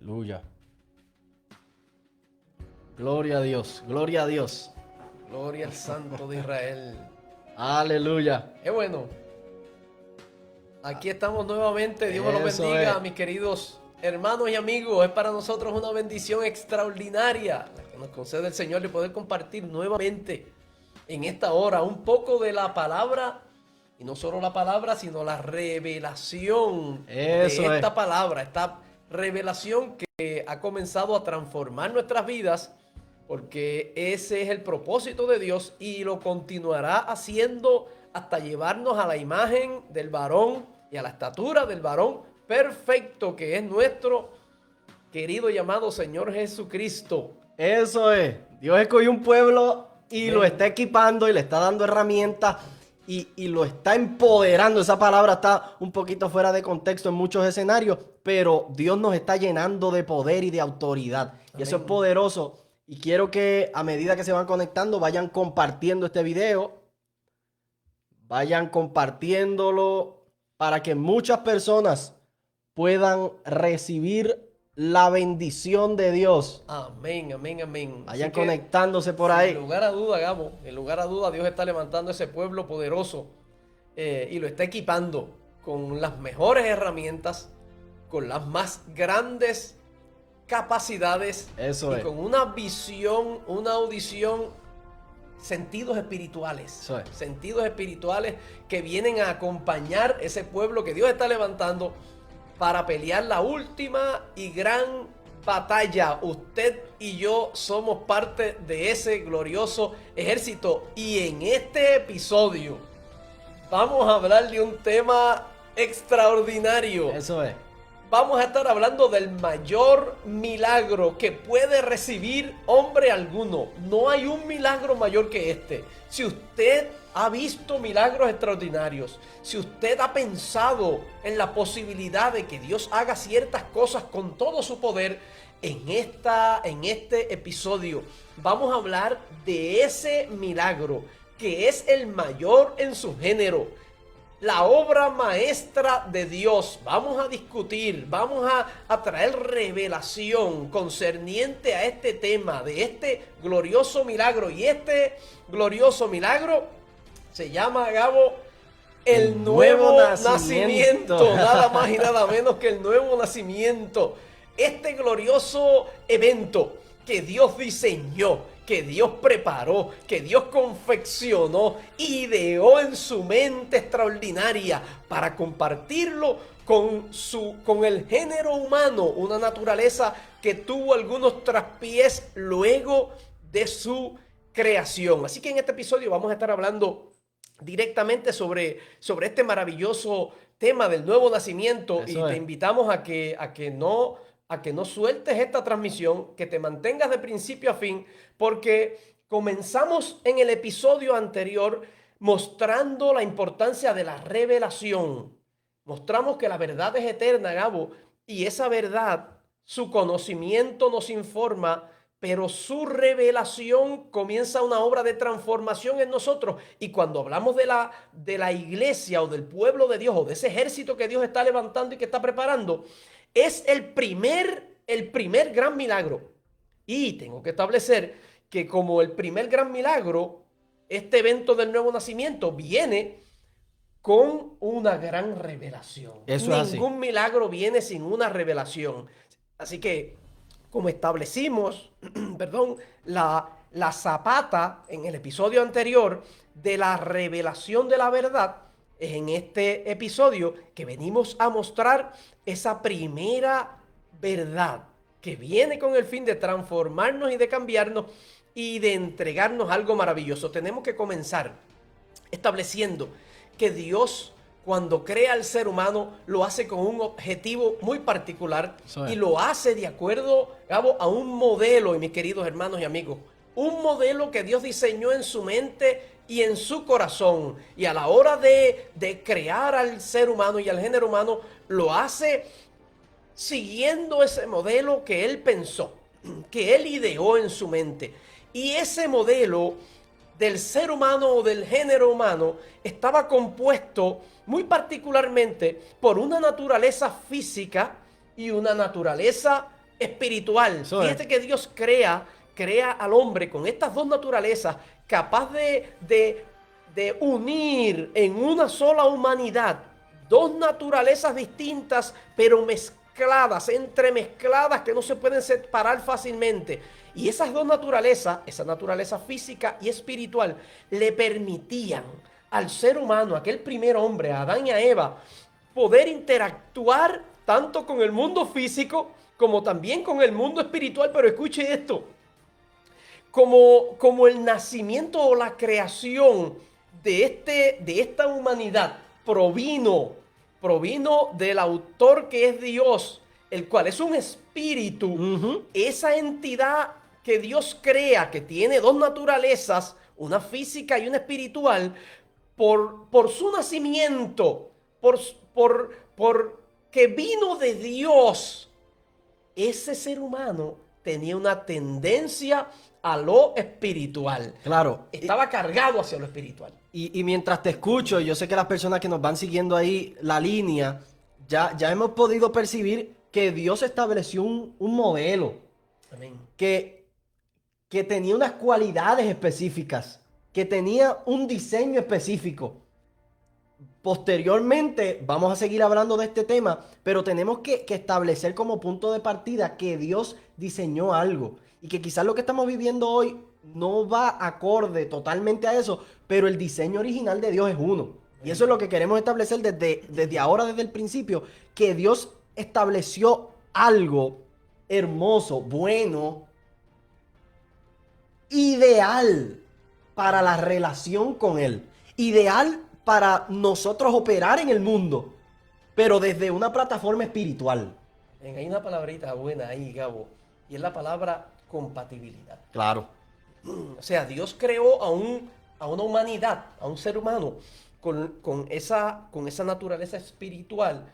Aleluya. Gloria a Dios, gloria a Dios. Gloria al Santo de Israel. Aleluya. Es bueno. Aquí estamos nuevamente. Dios me los Eso bendiga, es. mis queridos hermanos y amigos. Es para nosotros una bendición extraordinaria la que nos concede el Señor de poder compartir nuevamente en esta hora un poco de la palabra. Y no solo la palabra, sino la revelación Eso de esta es. palabra. Esta revelación que ha comenzado a transformar nuestras vidas, porque ese es el propósito de Dios y lo continuará haciendo hasta llevarnos a la imagen del varón y a la estatura del varón perfecto que es nuestro querido y amado Señor Jesucristo. Eso es. Dios escogió un pueblo y Amén. lo está equipando y le está dando herramientas y lo está empoderando. Esa palabra está un poquito fuera de contexto en muchos escenarios, pero Dios nos está llenando de poder y de autoridad. Y eso es Amén. poderoso. Y quiero que a medida que se van conectando, vayan compartiendo este video. Vayan compartiéndolo para que muchas personas puedan recibir la bendición de Dios. Amén, amén, amén. Vayan Así que, conectándose por sin ahí. lugar a duda, Gabo, en lugar a duda, Dios está levantando ese pueblo poderoso y lo está equipando con las mejores herramientas, con las más grandes capacidades Eso y es. con una visión, una audición, sentidos espirituales. Eso es. Sentidos espirituales que vienen a acompañar ese pueblo que Dios está levantando para pelear la última y gran batalla. Usted y yo somos parte de ese glorioso ejército. Y en este episodio vamos a hablar de un tema extraordinario. Eso es. Vamos a estar hablando del mayor milagro que puede recibir hombre alguno. No hay un milagro mayor que este. Si usted ha visto milagros extraordinarios, si usted ha pensado en la posibilidad de que Dios haga ciertas cosas con todo su poder, en este episodio vamos a hablar de ese milagro que es el mayor en su género. La obra maestra de Dios. Vamos a discutir, vamos a traer revelación concerniente a este tema de este glorioso milagro. Y este glorioso milagro se llama, Gabo, el nuevo nacimiento. Nada más y nada menos que el nuevo nacimiento. Este glorioso evento que Dios diseñó, que Dios preparó, que Dios confeccionó, ideó en su mente extraordinaria para compartirlo con el género humano, una naturaleza que tuvo algunos traspiés luego de su creación. Así que en este episodio vamos a estar hablando directamente sobre este maravilloso tema del nuevo nacimiento. Eso y te es. invitamos a que no sueltes esta transmisión, que te mantengas de principio a fin, porque comenzamos en el episodio anterior mostrando la importancia de la revelación. Mostramos que la verdad es eterna, Gabo, y esa verdad, su conocimiento nos informa, pero su revelación comienza una obra de transformación en nosotros. Y cuando hablamos de la iglesia o del pueblo de Dios o de ese ejército que Dios está levantando y que está preparando, es el primer gran milagro. Y tengo que establecer que como el primer gran milagro, este evento del nuevo nacimiento viene con una gran revelación. Eso es así. Ningún milagro viene sin una revelación. Así que, como establecimos, perdón, la zapata en el episodio anterior de la revelación de la verdad, es en este episodio que venimos a mostrar esa primera verdad que viene con el fin de transformarnos y de cambiarnos y de entregarnos algo maravilloso. Tenemos que comenzar estableciendo que Dios, cuando crea al ser humano, lo hace con un objetivo muy particular y lo hace de acuerdo, Gabo, a un modelo, y mis queridos hermanos y amigos, un modelo que Dios diseñó en su mente y en su corazón. Y a la hora de crear al ser humano y al género humano, lo hace siguiendo ese modelo que Él pensó, que Él ideó en su mente. Y ese modelo del ser humano o del género humano estaba compuesto muy particularmente por una naturaleza física y una naturaleza espiritual. Eso es. Fíjate que Dios crea al hombre con estas dos naturalezas, capaz de unir en una sola humanidad dos naturalezas distintas, pero mezcladas, entremezcladas, que no se pueden separar fácilmente. Y esas dos naturalezas, esa naturaleza física y espiritual, le permitían al ser humano, aquel primer hombre, a Adán y a Eva, poder interactuar tanto con el mundo físico como también con el mundo espiritual. Pero escuche esto, como el nacimiento o la creación de esta humanidad provino del autor que es Dios, el cual es un espíritu. Esa entidad que Dios crea, que tiene dos naturalezas, una física y una espiritual, por su nacimiento, por que vino de Dios, ese ser humano tenía una tendencia a lo espiritual. Claro. Estaba cargado hacia lo espiritual. Y mientras te escucho, yo sé que las personas que nos van siguiendo ahí la línea, ya hemos podido percibir que Dios estableció un modelo Amén. que tenía unas cualidades específicas, que tenía un diseño específico. Posteriormente vamos a seguir hablando de este tema, pero tenemos que establecer como punto de partida que Dios diseñó algo y que quizás lo que estamos viviendo hoy no va acorde totalmente a eso, pero el diseño original de Dios es uno. Y eso es lo que queremos establecer desde ahora, desde el principio, que Dios estableció algo hermoso, bueno, ideal para la relación con Él, ideal para nosotros operar en el mundo, pero desde una plataforma espiritual. Hay una palabrita buena ahí, Gabo, y es la palabra compatibilidad. Claro. O sea, Dios creó a una humanidad, a un ser humano, con esa naturaleza espiritual.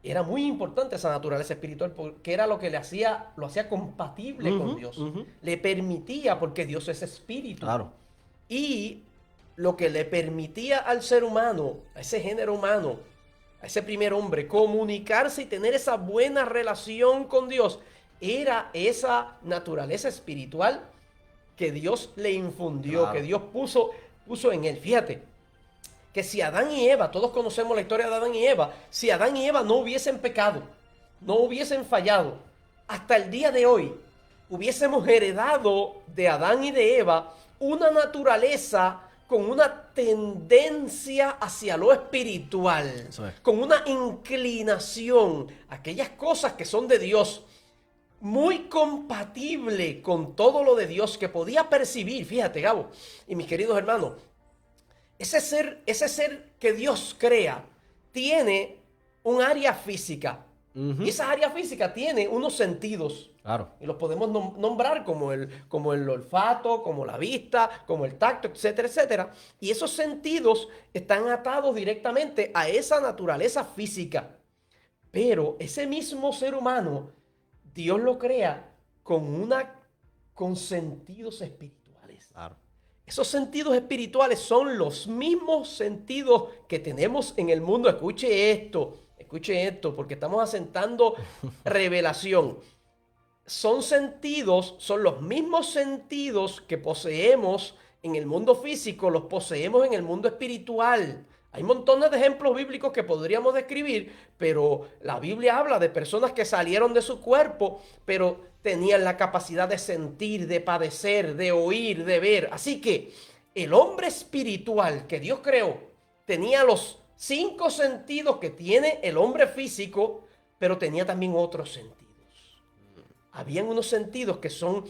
Era muy importante esa naturaleza espiritual porque era lo que lo hacía compatible con Dios. Le permitía, porque Dios es espíritu. Claro. Y lo que le permitía al ser humano, a ese género humano, a ese primer hombre, comunicarse y tener esa buena relación con Dios, era esa naturaleza espiritual que Dios le infundió, Claro. que Dios puso en él. Fíjate, que si Adán y Eva, todos conocemos la historia de Adán y Eva, si Adán y Eva no hubiesen pecado, no hubiesen fallado, hasta el día de hoy hubiésemos heredado de Adán y de Eva una naturaleza con una tendencia hacia lo espiritual, Eso es. con una inclinación, aquellas cosas que son de Dios, muy compatible con todo lo de Dios que podía percibir. Fíjate, Gabo y mis queridos hermanos, ese ser que Dios crea tiene un área física. Y esa área física tiene unos sentidos. Claro. Y los podemos nombrar como el olfato, como la vista, como el tacto, etcétera, etcétera. Y esos sentidos están atados directamente a esa naturaleza física. Pero ese mismo ser humano, Dios lo crea con sentidos espirituales. Claro. Esos sentidos espirituales son los mismos sentidos que tenemos en el mundo. Escuche esto, porque estamos asentando revelación. Son los mismos sentidos que poseemos en el mundo físico, los poseemos en el mundo espiritual. Hay montones de ejemplos bíblicos que podríamos describir, pero la Biblia habla de personas que salieron de su cuerpo, pero tenían la capacidad de sentir, de padecer, de oír, de ver. Así que el hombre espiritual que Dios creó tenía los 5 sentidos que tiene el hombre físico, pero tenía también otros sentidos. Habían unos sentidos que son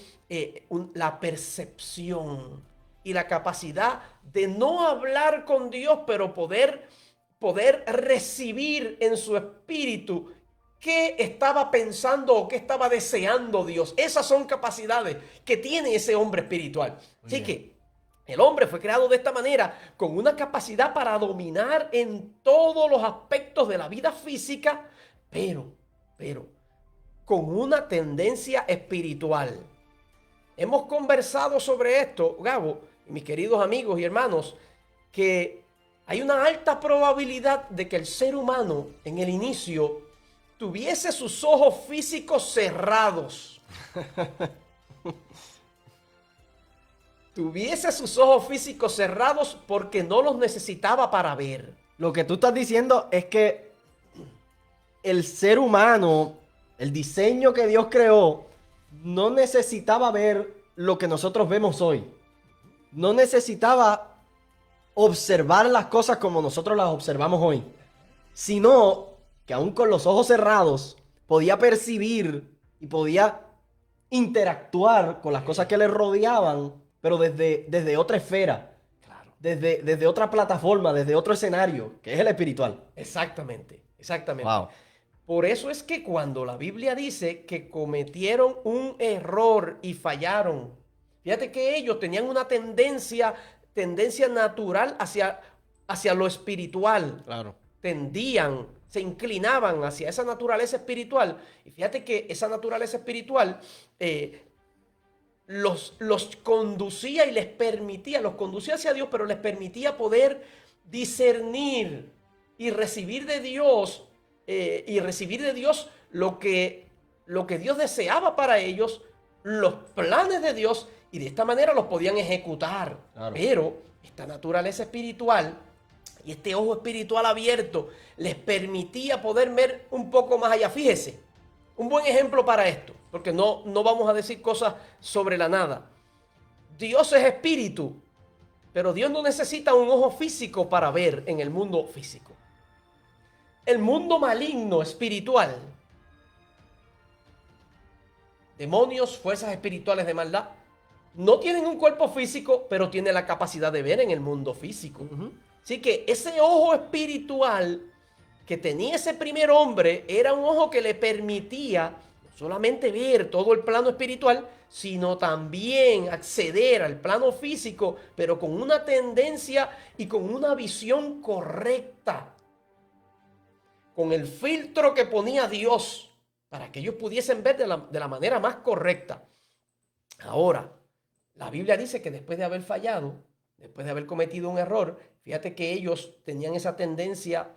la percepción y la capacidad de no hablar con Dios, pero poder recibir en su espíritu qué estaba pensando o qué estaba deseando Dios. Esas son capacidades que tiene ese hombre espiritual. Así que el hombre fue creado de esta manera, con una capacidad para dominar en todos los aspectos de la vida física, pero con una tendencia espiritual. Hemos conversado sobre esto, Gabo, mis queridos amigos y hermanos, que hay una alta probabilidad de que el ser humano en el inicio tuviese sus ojos físicos cerrados. Tuviese sus ojos físicos cerrados porque no los necesitaba para ver. Lo que tú estás diciendo es que el ser humano, el diseño que Dios creó, no necesitaba ver lo que nosotros vemos hoy. No necesitaba observar las cosas como nosotros las observamos hoy, sino que aún con los ojos cerrados podía percibir y podía interactuar con las cosas que le rodeaban, pero desde otra esfera, Claro. desde otra plataforma, desde otro escenario, que es el espiritual. Exactamente, exactamente. Wow. Por eso es que cuando la Biblia dice que cometieron un error y fallaron, fíjate que ellos tenían una tendencia natural hacia lo espiritual. Claro. Tendían, se inclinaban hacia esa naturaleza espiritual. Y fíjate que esa naturaleza espiritual los conducía y les permitía, los conducía hacia Dios, pero les permitía poder discernir y recibir de Dios, lo que Dios deseaba para ellos, los planes de Dios, y de esta manera los podían ejecutar. Claro. Pero esta naturaleza espiritual y este ojo espiritual abierto les permitía poder ver un poco más allá. Fíjese, un buen ejemplo para esto, porque no vamos a decir cosas sobre la nada. Dios es espíritu, pero Dios no necesita un ojo físico para ver en el mundo físico. El mundo maligno espiritual, demonios, fuerzas espirituales de maldad, no tienen un cuerpo físico, pero tienen la capacidad de ver en el mundo físico. Así que ese ojo espiritual que tenía ese primer hombre era un ojo que le permitía no solamente ver todo el plano espiritual, sino también acceder al plano físico, pero con una tendencia y con una visión correcta, con el filtro que ponía Dios para que ellos pudiesen ver de la manera más correcta. Ahora, la Biblia dice que después de haber fallado, después de haber cometido un error, fíjate que ellos tenían esa tendencia,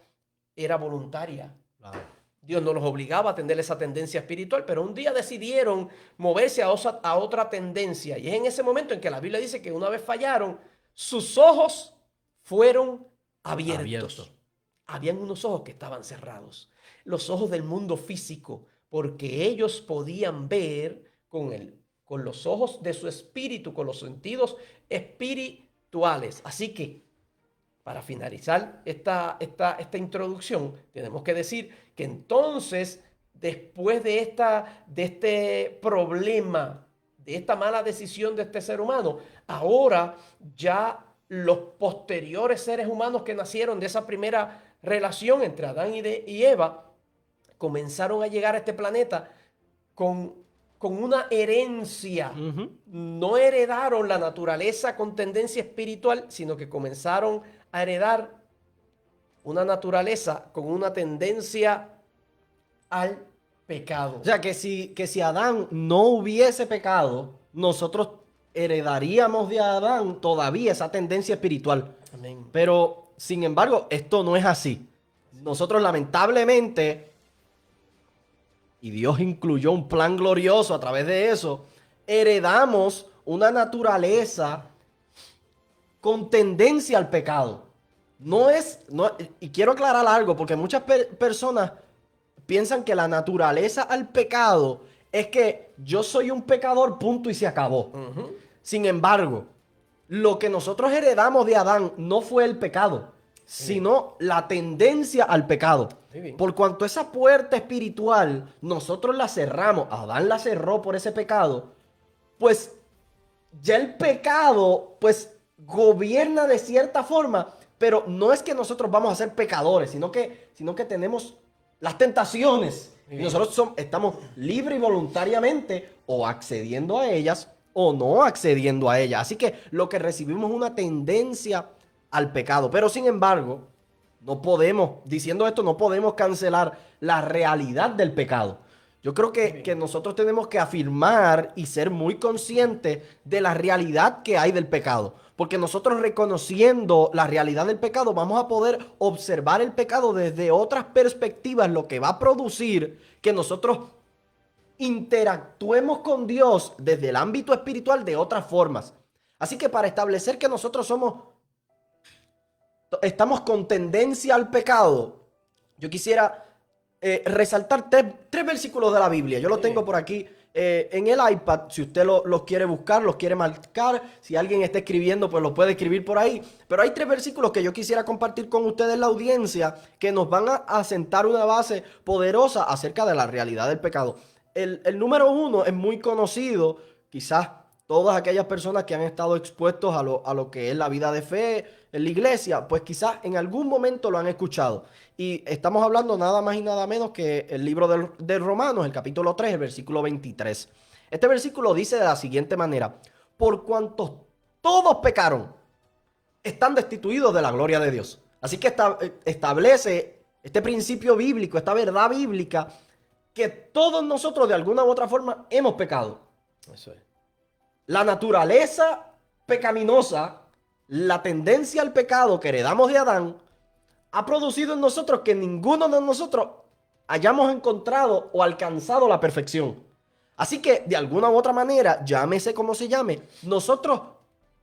era voluntaria. Claro. Dios no los obligaba a tener esa tendencia espiritual, pero un día decidieron moverse a otra tendencia. Y es en ese momento en que la Biblia dice que una vez fallaron, sus ojos fueron abiertos. Habían unos ojos que estaban cerrados, los ojos del mundo físico, porque ellos podían ver con los ojos de su espíritu, con los sentidos espirituales. Así que, para finalizar esta introducción, tenemos que decir que entonces, después de este problema, de esta mala decisión de este ser humano, ahora ya los posteriores seres humanos que nacieron de esa primera relación entre Adán y Eva, comenzaron a llegar a este planeta con una herencia. No heredaron la naturaleza con tendencia espiritual, sino que comenzaron a heredar una naturaleza con una tendencia al pecado. O sea, que si Adán no hubiese pecado, nosotros heredaríamos de Adán todavía esa tendencia espiritual. Amén. Pero, sin embargo, esto no es así. Nosotros, lamentablemente, y Dios incluyó un plan glorioso a través de eso, heredamos una naturaleza con tendencia al pecado. Y quiero aclarar algo, porque muchas personas piensan que la naturaleza al pecado es que yo soy un pecador, punto, y se acabó. Sin embargo, lo que nosotros heredamos de Adán no fue el pecado, sino la tendencia al pecado. Por cuanto esa puerta espiritual nosotros la cerramos, Adán la cerró por ese pecado, pues ya el pecado pues gobierna de cierta forma, pero no es que nosotros vamos a ser pecadores, sino que tenemos las tentaciones. Y nosotros estamos libre y voluntariamente o accediendo a ellas o no accediendo a ellas. Así que lo que recibimos es una tendencia al pecado. Pero sin embargo, diciendo esto, no podemos cancelar la realidad del pecado. Yo creo que nosotros tenemos que afirmar y ser muy conscientes de la realidad que hay del pecado. Porque nosotros reconociendo la realidad del pecado, vamos a poder observar el pecado desde otras perspectivas, lo que va a producir que nosotros interactuemos con Dios desde el ámbito espiritual de otras formas. Así que para establecer que nosotros estamos con tendencia al pecado, yo quisiera resaltar tres versículos de la Biblia. Yo los tengo por aquí en el iPad. Si usted los quiere buscar, los quiere marcar, si alguien está escribiendo, pues los puede escribir por ahí. Pero hay tres versículos que yo quisiera compartir con ustedes, la audiencia, que nos van a sentar una base poderosa acerca de la realidad del pecado. El número uno es muy conocido, quizás todas aquellas personas que han estado expuestos a lo que es la vida de fe en la iglesia, pues quizás en algún momento lo han escuchado. Y estamos hablando nada más y nada menos que el libro de Romanos, el capítulo 3, el versículo 23. Este versículo dice de la siguiente manera: por cuanto todos pecaron, están destituidos de la gloria de Dios. Así que establece este principio bíblico, esta verdad bíblica, que todos nosotros de alguna u otra forma hemos pecado. Eso es. La naturaleza pecaminosa, la tendencia al pecado que heredamos de Adán, ha producido en nosotros que ninguno de nosotros hayamos encontrado o alcanzado la perfección. Así que de alguna u otra manera, llámese como se llame, nosotros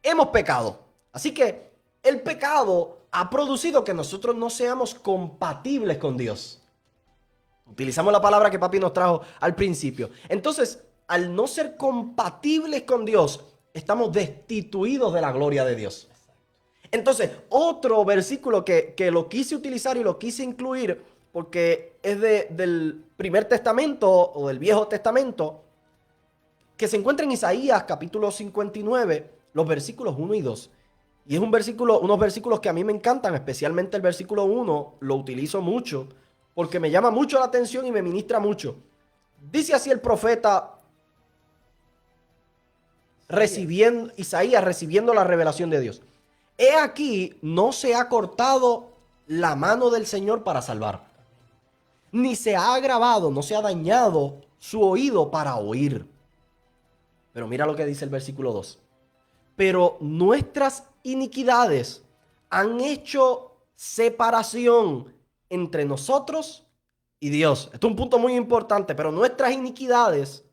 hemos pecado. Así que el pecado ha producido que nosotros no seamos compatibles con Dios. Utilizamos la palabra que papi nos trajo al principio. Entonces, al no ser compatibles con Dios, estamos destituidos de la gloria de Dios. Entonces, otro versículo que lo quise utilizar y lo quise incluir, porque es del Primer Testamento o del Viejo Testamento, que se encuentra en Isaías capítulo 59, los versículos 1 y 2. Y es unos versículos que a mí me encantan, especialmente el versículo 1, lo utilizo mucho, porque me llama mucho la atención y me ministra mucho. Dice así el profeta Isaías recibiendo la revelación de Dios: he aquí, no se ha cortado la mano del Señor para salvar, ni se ha agravado, no se ha dañado su oído para oír. Pero mira lo que dice el versículo 2. Pero nuestras iniquidades han hecho separación entre nosotros y Dios. Esto es un punto muy importante, pero nuestras iniquidades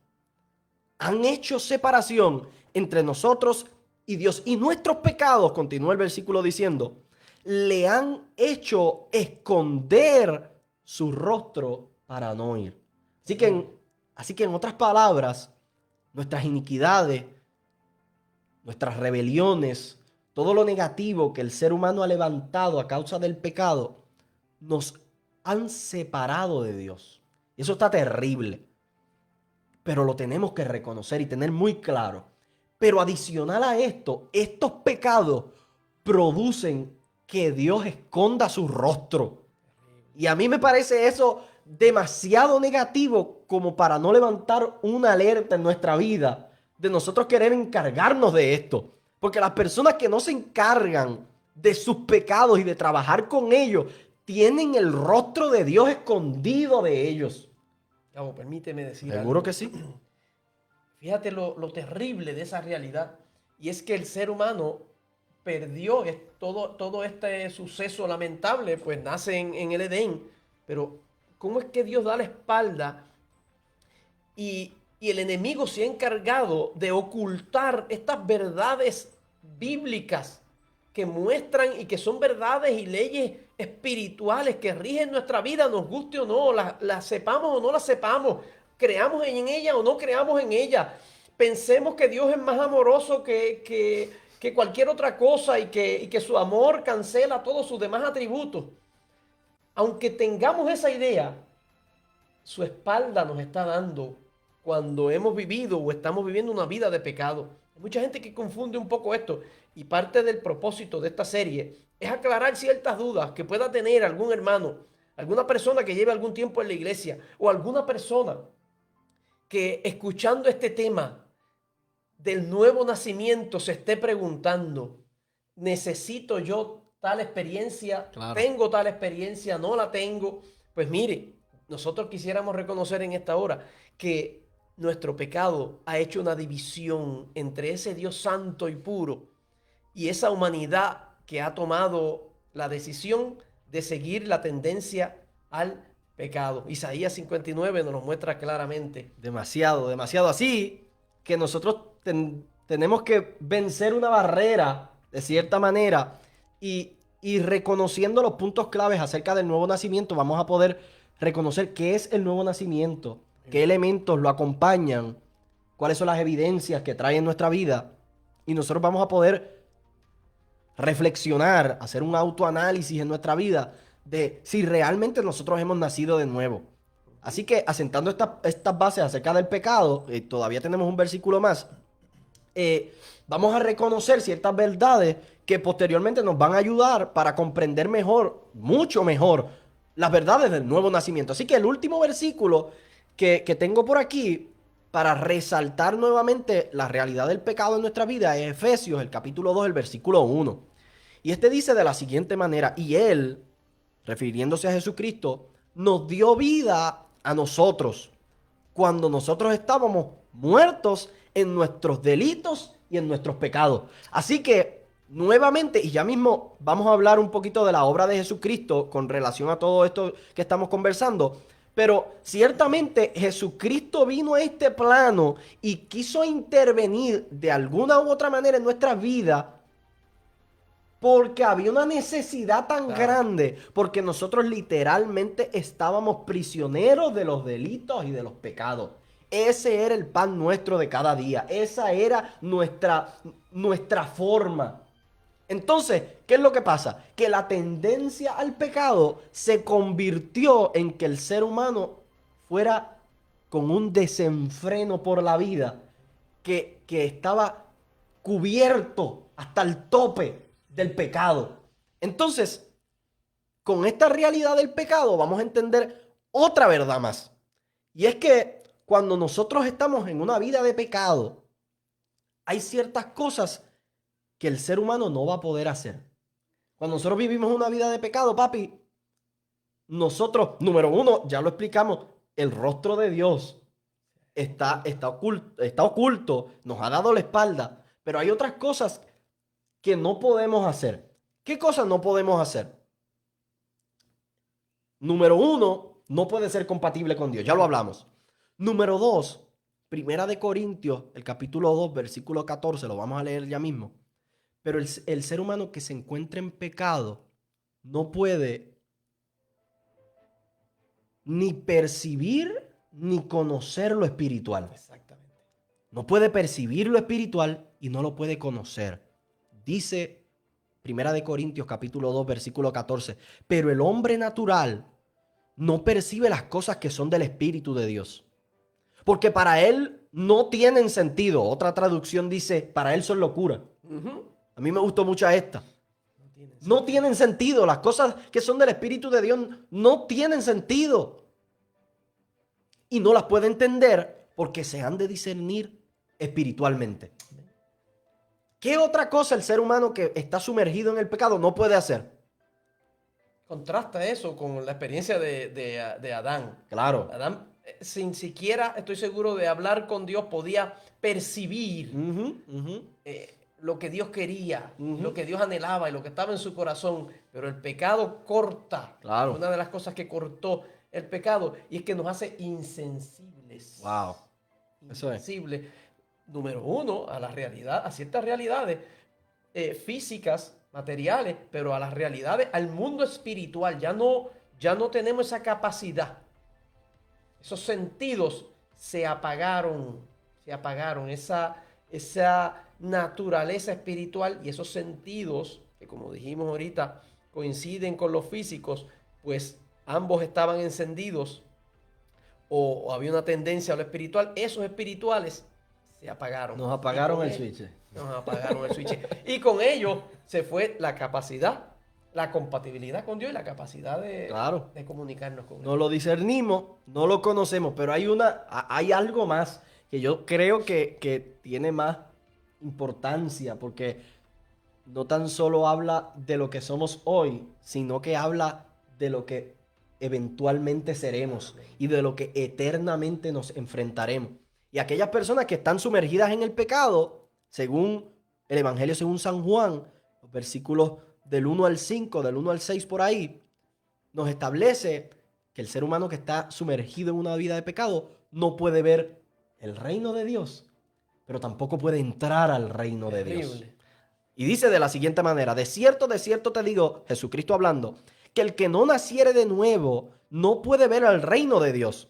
han hecho separación entre nosotros y Dios. Y nuestros pecados, continúa el versículo diciendo, le han hecho esconder su rostro para no oír. Así que en otras palabras, nuestras iniquidades, nuestras rebeliones, todo lo negativo que el ser humano ha levantado a causa del pecado, nos han separado de Dios. Y eso está terrible. Pero lo tenemos que reconocer y tener muy claro. Pero adicional a esto, estos pecados producen que Dios esconda su rostro. Y a mí me parece eso demasiado negativo como para no levantar una alerta en nuestra vida de nosotros querer encargarnos de esto. Porque las personas que no se encargan de sus pecados y de trabajar con ellos, tienen el rostro de Dios escondido de ellos. Gabo, permíteme decir Seguro algo. que sí. Fíjate lo terrible de esa realidad. Y es que el ser humano perdió todo este suceso lamentable, pues nace en el Edén. Pero ¿cómo es que Dios da la espalda y el enemigo se ha encargado de ocultar estas verdades bíblicas que muestran y que son verdades y leyes espirituales que rigen nuestra vida, nos guste o no, las sepamos o no las sepamos, creamos en ella o no creamos en ella, pensemos que Dios es más amoroso que cualquier otra cosa y que su amor cancela todos sus demás atributos? Aunque tengamos esa idea, su espalda nos está dando cuando hemos vivido o estamos viviendo una vida de pecado. Hay mucha gente que confunde un poco esto, y parte del propósito de esta serie es aclarar ciertas dudas que pueda tener algún hermano, alguna persona que lleve algún tiempo en la iglesia, o alguna persona que escuchando este tema del nuevo nacimiento se esté preguntando: ¿necesito yo tal experiencia? Claro. ¿Tengo tal experiencia? ¿No la tengo? Pues mire, nosotros quisiéramos reconocer en esta hora que nuestro pecado ha hecho una división entre ese Dios santo y puro y esa humanidad que ha tomado la decisión de seguir la tendencia al pecado. Isaías 59 nos lo muestra claramente. Demasiado, demasiado. Así que nosotros tenemos que vencer una barrera, de cierta manera, y reconociendo los puntos claves acerca del nuevo nacimiento, vamos a poder reconocer qué es el nuevo nacimiento, qué elementos lo acompañan, cuáles son las evidencias que trae en nuestra vida. Y nosotros vamos a poder reflexionar, hacer un autoanálisis en nuestra vida de si realmente nosotros hemos nacido de nuevo. Así que asentando estas bases acerca del pecado, todavía tenemos un versículo más, vamos a reconocer ciertas verdades que posteriormente nos van a ayudar para comprender mejor, mucho mejor, las verdades del nuevo nacimiento. Así que el último versículo que tengo por aquí para resaltar nuevamente la realidad del pecado en nuestra vida es Efesios, el capítulo 2, el versículo 1. Y este dice de la siguiente manera: y Él, refiriéndose a Jesucristo, nos dio vida a nosotros cuando nosotros estábamos muertos en nuestros delitos y en nuestros pecados. Así que, nuevamente, y ya mismo vamos a hablar un poquito de la obra de Jesucristo con relación a todo esto que estamos conversando, pero ciertamente Jesucristo vino a este plano y quiso intervenir de alguna u otra manera en nuestra vida porque había una necesidad tan grande, porque nosotros literalmente estábamos prisioneros de los delitos y de los pecados. Ese era el pan nuestro de cada día. Esa era nuestra forma. Entonces, ¿qué es lo que pasa? Que la tendencia al pecado se convirtió en que el ser humano fuera con un desenfreno por la vida, que estaba cubierto hasta el tope del pecado. Entonces, con esta realidad del pecado vamos a entender otra verdad más. Y es que cuando nosotros estamos en una vida de pecado, hay ciertas cosas que el ser humano no va a poder hacer. Cuando nosotros vivimos una vida de pecado, papi, nosotros, número uno, ya lo explicamos, el rostro de Dios está oculto, nos ha dado la espalda, pero hay otras cosas que no podemos hacer. ¿Qué cosas no podemos hacer? Número uno, no puede ser compatible con Dios, ya lo hablamos. Número dos, Primera de Corintios, el capítulo 2, versículo 14, lo vamos a leer ya mismo. Pero el ser humano que se encuentra en pecado no puede ni percibir ni conocer lo espiritual. Exactamente. No puede percibir lo espiritual y no lo puede conocer. Dice Primera de Corintios capítulo 2 versículo 14. Pero el hombre natural no percibe las cosas que son del Espíritu de Dios, porque para él no tienen sentido. Otra traducción dice, para él son locura. A mí me gustó mucho esta. No tienen sentido. Las cosas que son del Espíritu de Dios no tienen sentido. Y no las puede entender porque se han de discernir espiritualmente. ¿Qué otra cosa el ser humano que está sumergido en el pecado no puede hacer? Contrasta eso con la experiencia de Adán. Claro. Adán, sin siquiera, estoy seguro, de hablar con Dios, podía percibir lo que Dios quería, lo que Dios anhelaba y lo que estaba en su corazón. Pero el pecado corta. Claro. Una de las cosas que cortó el pecado, y es que nos hace insensibles. Wow. Eso es. Insensibles. Número uno, a la realidad, a ciertas realidades físicas, materiales, pero a las realidades, al mundo espiritual. Ya no tenemos esa capacidad. Esos sentidos se apagaron. Esa naturaleza espiritual y esos sentidos, que como dijimos ahorita, coinciden con los físicos, pues ambos estaban encendidos o había una tendencia a lo espiritual. Esos espirituales se apagaron. Nos apagaron el switch. Nos apagaron el switch. Y con ello se fue la capacidad, la compatibilidad con Dios y la capacidad de comunicarnos con Él. No lo discernimos, no lo conocemos, pero hay algo más que yo creo que tiene más importancia, porque no tan solo habla de lo que somos hoy, sino que habla de lo que eventualmente seremos y de lo que eternamente nos enfrentaremos. Y aquellas personas que están sumergidas en el pecado, según el Evangelio según San Juan, los versículos del 1 al 5, del 1 al 6 por ahí, nos establece que el ser humano que está sumergido en una vida de pecado no puede ver el reino de Dios, pero tampoco puede entrar al reino de Dios. Terrible. Y dice de la siguiente manera: de cierto te digo, Jesucristo hablando, que el que no naciere de nuevo no puede ver al reino de Dios.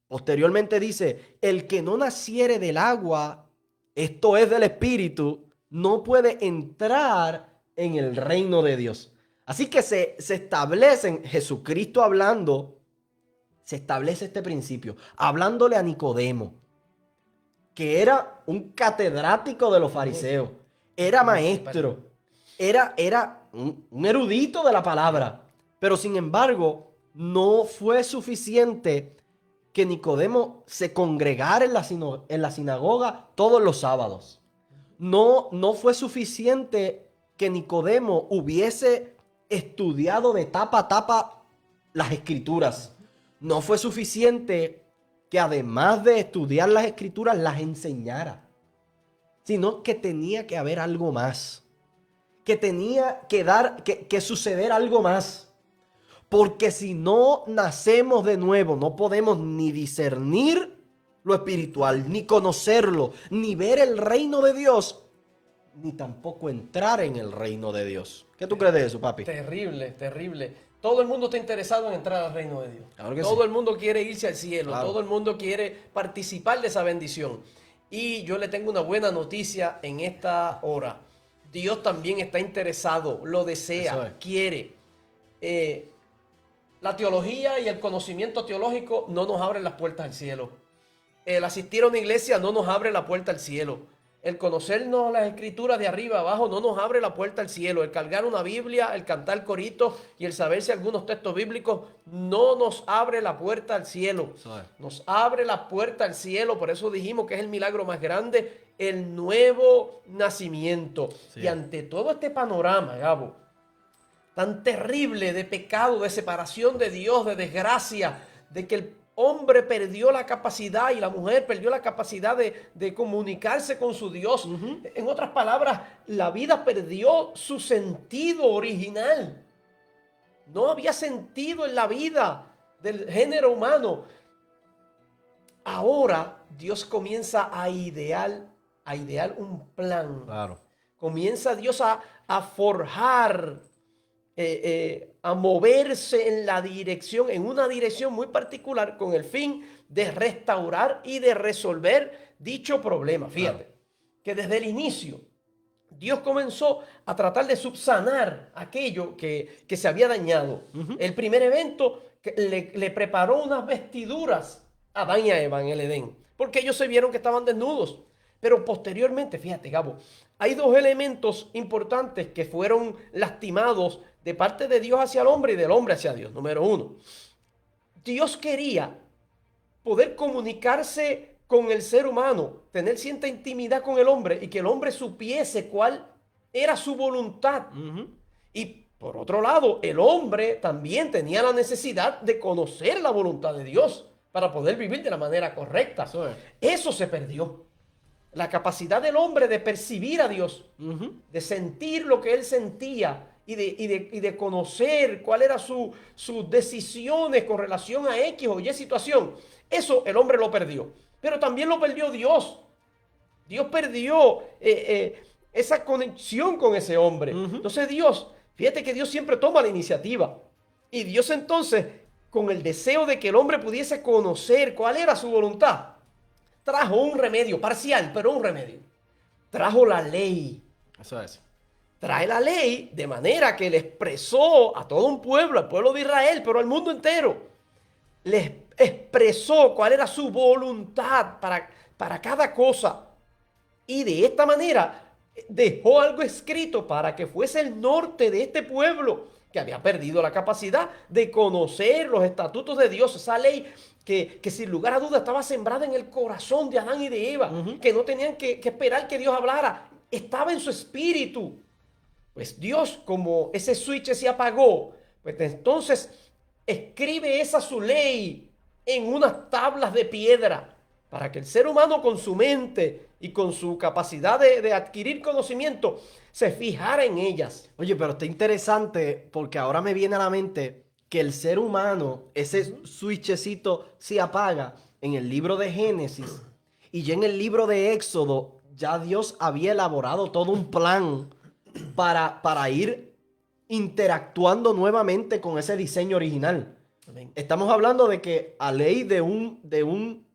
Posteriormente dice: el que no naciere del agua, esto es del Espíritu, no puede entrar en el reino de Dios. Así que se establecen, Jesucristo hablando, se establece este principio, hablándole a Nicodemo, que era un catedrático de los fariseos, era maestro, era un erudito de la palabra, pero sin embargo no fue suficiente que Nicodemo se congregara en la sinagoga todos los sábados. No fue suficiente que Nicodemo hubiese estudiado de tapa a tapa las escrituras. No fue suficiente que además de estudiar las escrituras las enseñara, sino que tenía que haber algo más, que tenía que suceder algo más. Porque si no nacemos de nuevo, no podemos ni discernir lo espiritual, ni conocerlo, ni ver el reino de Dios, ni tampoco entrar en el reino de Dios. ¿Qué tú crees de eso, papi? Terrible, terrible. Todo el mundo está interesado en entrar al reino de Dios. Claro que Todo sí. el mundo quiere irse al cielo. Claro. Todo el mundo quiere participar de esa bendición. Y yo le tengo una buena noticia en esta hora. Dios también está interesado, lo Eso desea, es. quiere. La teología y el conocimiento teológico no nos abren las puertas al cielo. El asistir a una iglesia no nos abre la puerta al cielo. El conocernos las escrituras de arriba abajo no nos abre la puerta al cielo. El cargar una Biblia, el cantar coritos y el saberse algunos textos bíblicos no nos abre la puerta al cielo. Eso es. Nos abre la puerta al cielo. Por eso dijimos que es el milagro más grande, el nuevo nacimiento. Sí. Y ante todo este panorama, Gabo, tan terrible de pecado, de separación de Dios, de desgracia, de que el hombre perdió la capacidad y la mujer perdió la capacidad de comunicarse con su Dios. En otras palabras, la vida perdió su sentido original. No había sentido en la vida del género humano. Ahora Dios comienza a idear un plan. Claro. Comienza Dios a forjar, a moverse en una dirección muy particular con el fin de restaurar y de resolver dicho problema. Fíjate, Claro. que desde el inicio Dios comenzó a tratar de subsanar aquello que se había dañado. El primer evento que le preparó unas vestiduras a Adán y a Eva en el Edén, porque ellos se vieron que estaban desnudos. Pero posteriormente, fíjate, Gabo, hay dos elementos importantes que fueron lastimados de parte de Dios hacia el hombre y del hombre hacia Dios. Número uno, Dios quería poder comunicarse con el ser humano, tener cierta intimidad con el hombre y que el hombre supiese cuál era su voluntad. Y por otro lado, el hombre también tenía la necesidad de conocer la voluntad de Dios para poder vivir de la manera correcta. Eso es. Eso se perdió. La capacidad del hombre de percibir a Dios, de sentir lo que él sentía y de conocer cuál era sus decisiones con relación a X o Y situación. Eso el hombre lo perdió. Pero también lo perdió Dios. Dios perdió esa conexión con ese hombre. Entonces Dios, fíjate que Dios siempre toma la iniciativa. Y Dios entonces, con el deseo de que el hombre pudiese conocer cuál era su voluntad, trajo un remedio, parcial, pero un remedio. Trajo la ley. Eso es. Trae la ley de manera que le expresó a todo un pueblo, al pueblo de Israel, pero al mundo entero. Les expresó cuál era su voluntad para cada cosa. Y de esta manera dejó algo escrito para que fuese el norte de este pueblo que había perdido la capacidad de conocer los estatutos de Dios, esa ley que sin lugar a dudas estaba sembrada en el corazón de Adán y de Eva, que no tenían que esperar que Dios hablara, estaba en su espíritu. Pues Dios, como ese switch se apagó, pues entonces escribe esa su ley en unas tablas de piedra para que el ser humano con su mente y con su capacidad de adquirir conocimiento, se fijara en ellas. Oye, pero está interesante porque ahora me viene a la mente que el ser humano, ese switchecito se apaga en el libro de Génesis y ya en el libro de Éxodo, ya Dios había elaborado todo un plan para ir interactuando nuevamente con ese diseño original. Amén. Estamos hablando de que a ley de un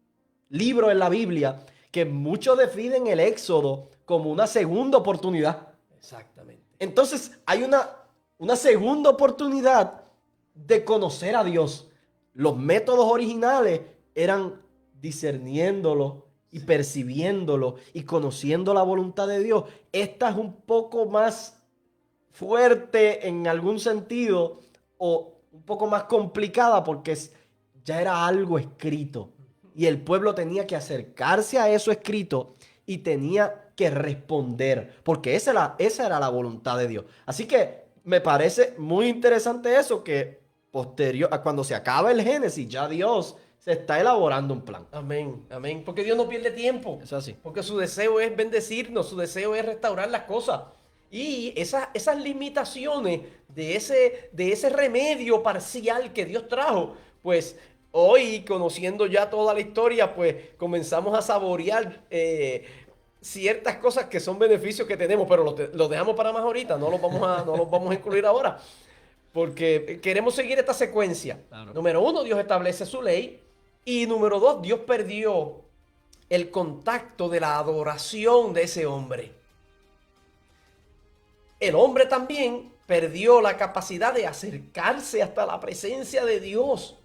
libro en la Biblia que muchos definen el Éxodo como una segunda oportunidad. Exactamente. Entonces hay una segunda oportunidad de conocer a Dios. Los métodos originales eran discerniéndolo y percibiéndolo y conociendo la voluntad de Dios. Esta es un poco más fuerte en algún sentido o un poco más complicada porque ya era algo escrito y el pueblo tenía que acercarse a eso escrito y tenía que responder porque esa era la voluntad de Dios. Así que me parece muy interesante eso que posterior a cuando se acaba el Génesis ya Dios se está elaborando un plan. Amén, amén. Porque Dios no pierde tiempo. Eso así. Porque su deseo es bendecirnos, su deseo es restaurar las cosas. Y esas limitaciones de ese remedio parcial que Dios trajo, pues hoy, conociendo ya toda la historia, pues comenzamos a saborear ciertas cosas que son beneficios que tenemos, pero los dejamos para más ahorita, no los vamos a incluir ahora. Porque queremos seguir esta secuencia. Claro. Número 1, Dios establece su ley. Y número 2, Dios perdió el contacto de la adoración de ese hombre. El hombre también perdió la capacidad de acercarse hasta la presencia de Dios.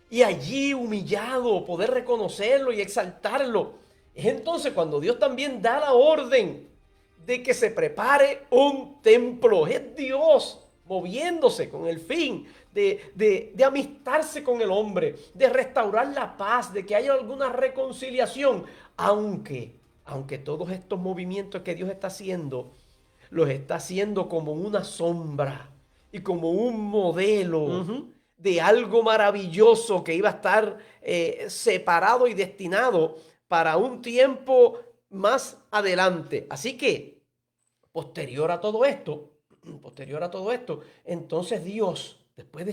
Y allí humillado, poder reconocerlo y exaltarlo. Es entonces cuando Dios también da la orden de que se prepare un templo. Es Dios moviéndose con el fin de amistarse con el hombre, de restaurar la paz, de que haya alguna reconciliación, aunque todos estos movimientos que Dios está haciendo, los está haciendo como una sombra y como un modelo de algo maravilloso que iba a estar separado y destinado para un tiempo más adelante. Así que, posterior a todo esto, entonces Dios, después de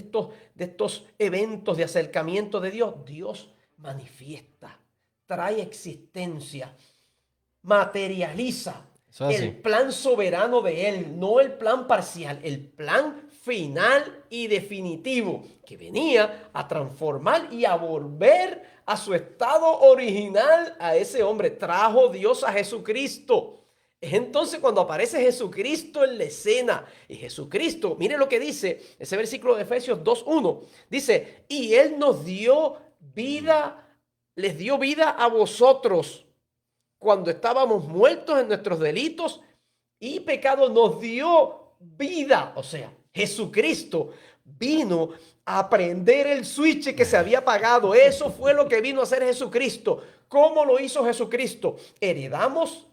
estos eventos de acercamiento de Dios, Dios manifiesta, trae existencia, materializa el plan soberano de Él, no el plan parcial, el plan final y definitivo, que venía a transformar y a volver a su estado original a ese hombre. Trajo Dios a Jesucristo. Es entonces cuando aparece Jesucristo en la escena. Y Jesucristo, mire lo que dice ese versículo de Efesios 2:1. Dice, y Él nos dio vida, les dio vida a vosotros cuando estábamos muertos en nuestros delitos y pecados. Nos dio vida. O sea, Jesucristo vino a prender el switch que se había apagado. Eso fue lo que vino a hacer Jesucristo. ¿Cómo lo hizo Jesucristo? Heredamos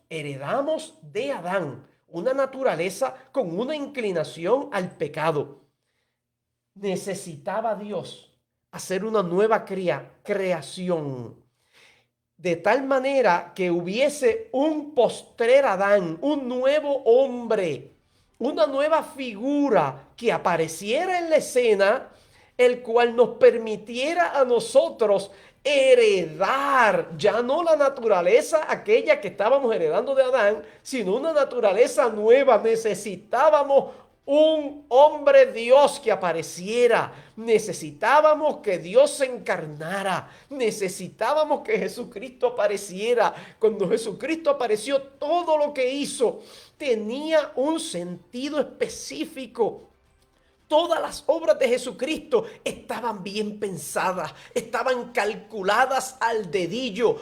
de Adán una naturaleza con una inclinación al pecado. Necesitaba Dios hacer una nueva creación, de tal manera que hubiese un postrer Adán, un nuevo hombre, una nueva figura que apareciera en la escena, el cual nos permitiera a nosotros heredar ya no la naturaleza aquella que estábamos heredando de Adán, sino una naturaleza nueva. Necesitábamos un hombre Dios que apareciera. Necesitábamos que Dios se encarnara. Necesitábamos que Jesucristo apareciera. Cuando Jesucristo apareció, todo lo que hizo tenía un sentido específico. Todas las obras de Jesucristo estaban bien pensadas, estaban calculadas al dedillo.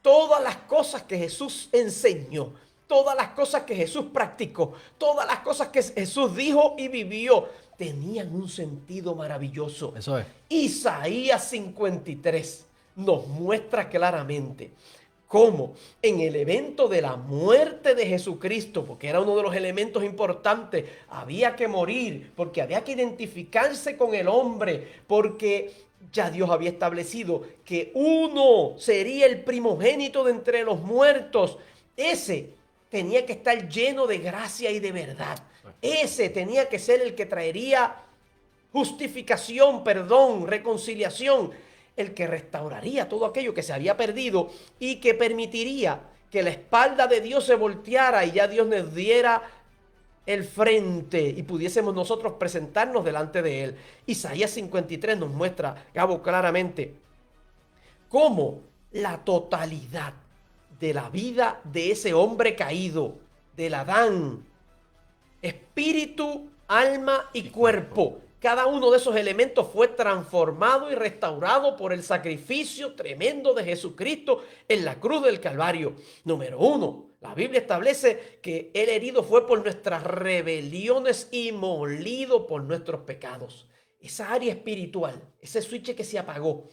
Todas las cosas que Jesús enseñó, todas las cosas que Jesús practicó, todas las cosas que Jesús dijo y vivió, tenían un sentido maravilloso. Eso es. Isaías 53 nos muestra claramente cómo en el evento de la muerte de Jesucristo, porque era uno de los elementos importantes, había que morir, porque había que identificarse con el hombre, porque ya Dios había establecido que uno sería el primogénito de entre los muertos, ese tenía que estar lleno de gracia y de verdad. Ese tenía que ser el que traería justificación, perdón, reconciliación, el que restauraría todo aquello que se había perdido y que permitiría que la espalda de Dios se volteara y ya Dios nos diera el frente y pudiésemos nosotros presentarnos delante de Él. Isaías 53 nos muestra, Gabo, claramente cómo la totalidad de la vida de ese hombre caído, del Adán, espíritu, alma y cuerpo, cada uno de esos elementos fue transformado y restaurado por el sacrificio tremendo de Jesucristo en la cruz del Calvario. Número 1, la Biblia establece que el herido fue por nuestras rebeliones y molido por nuestros pecados. Esa área espiritual, ese switch que se apagó,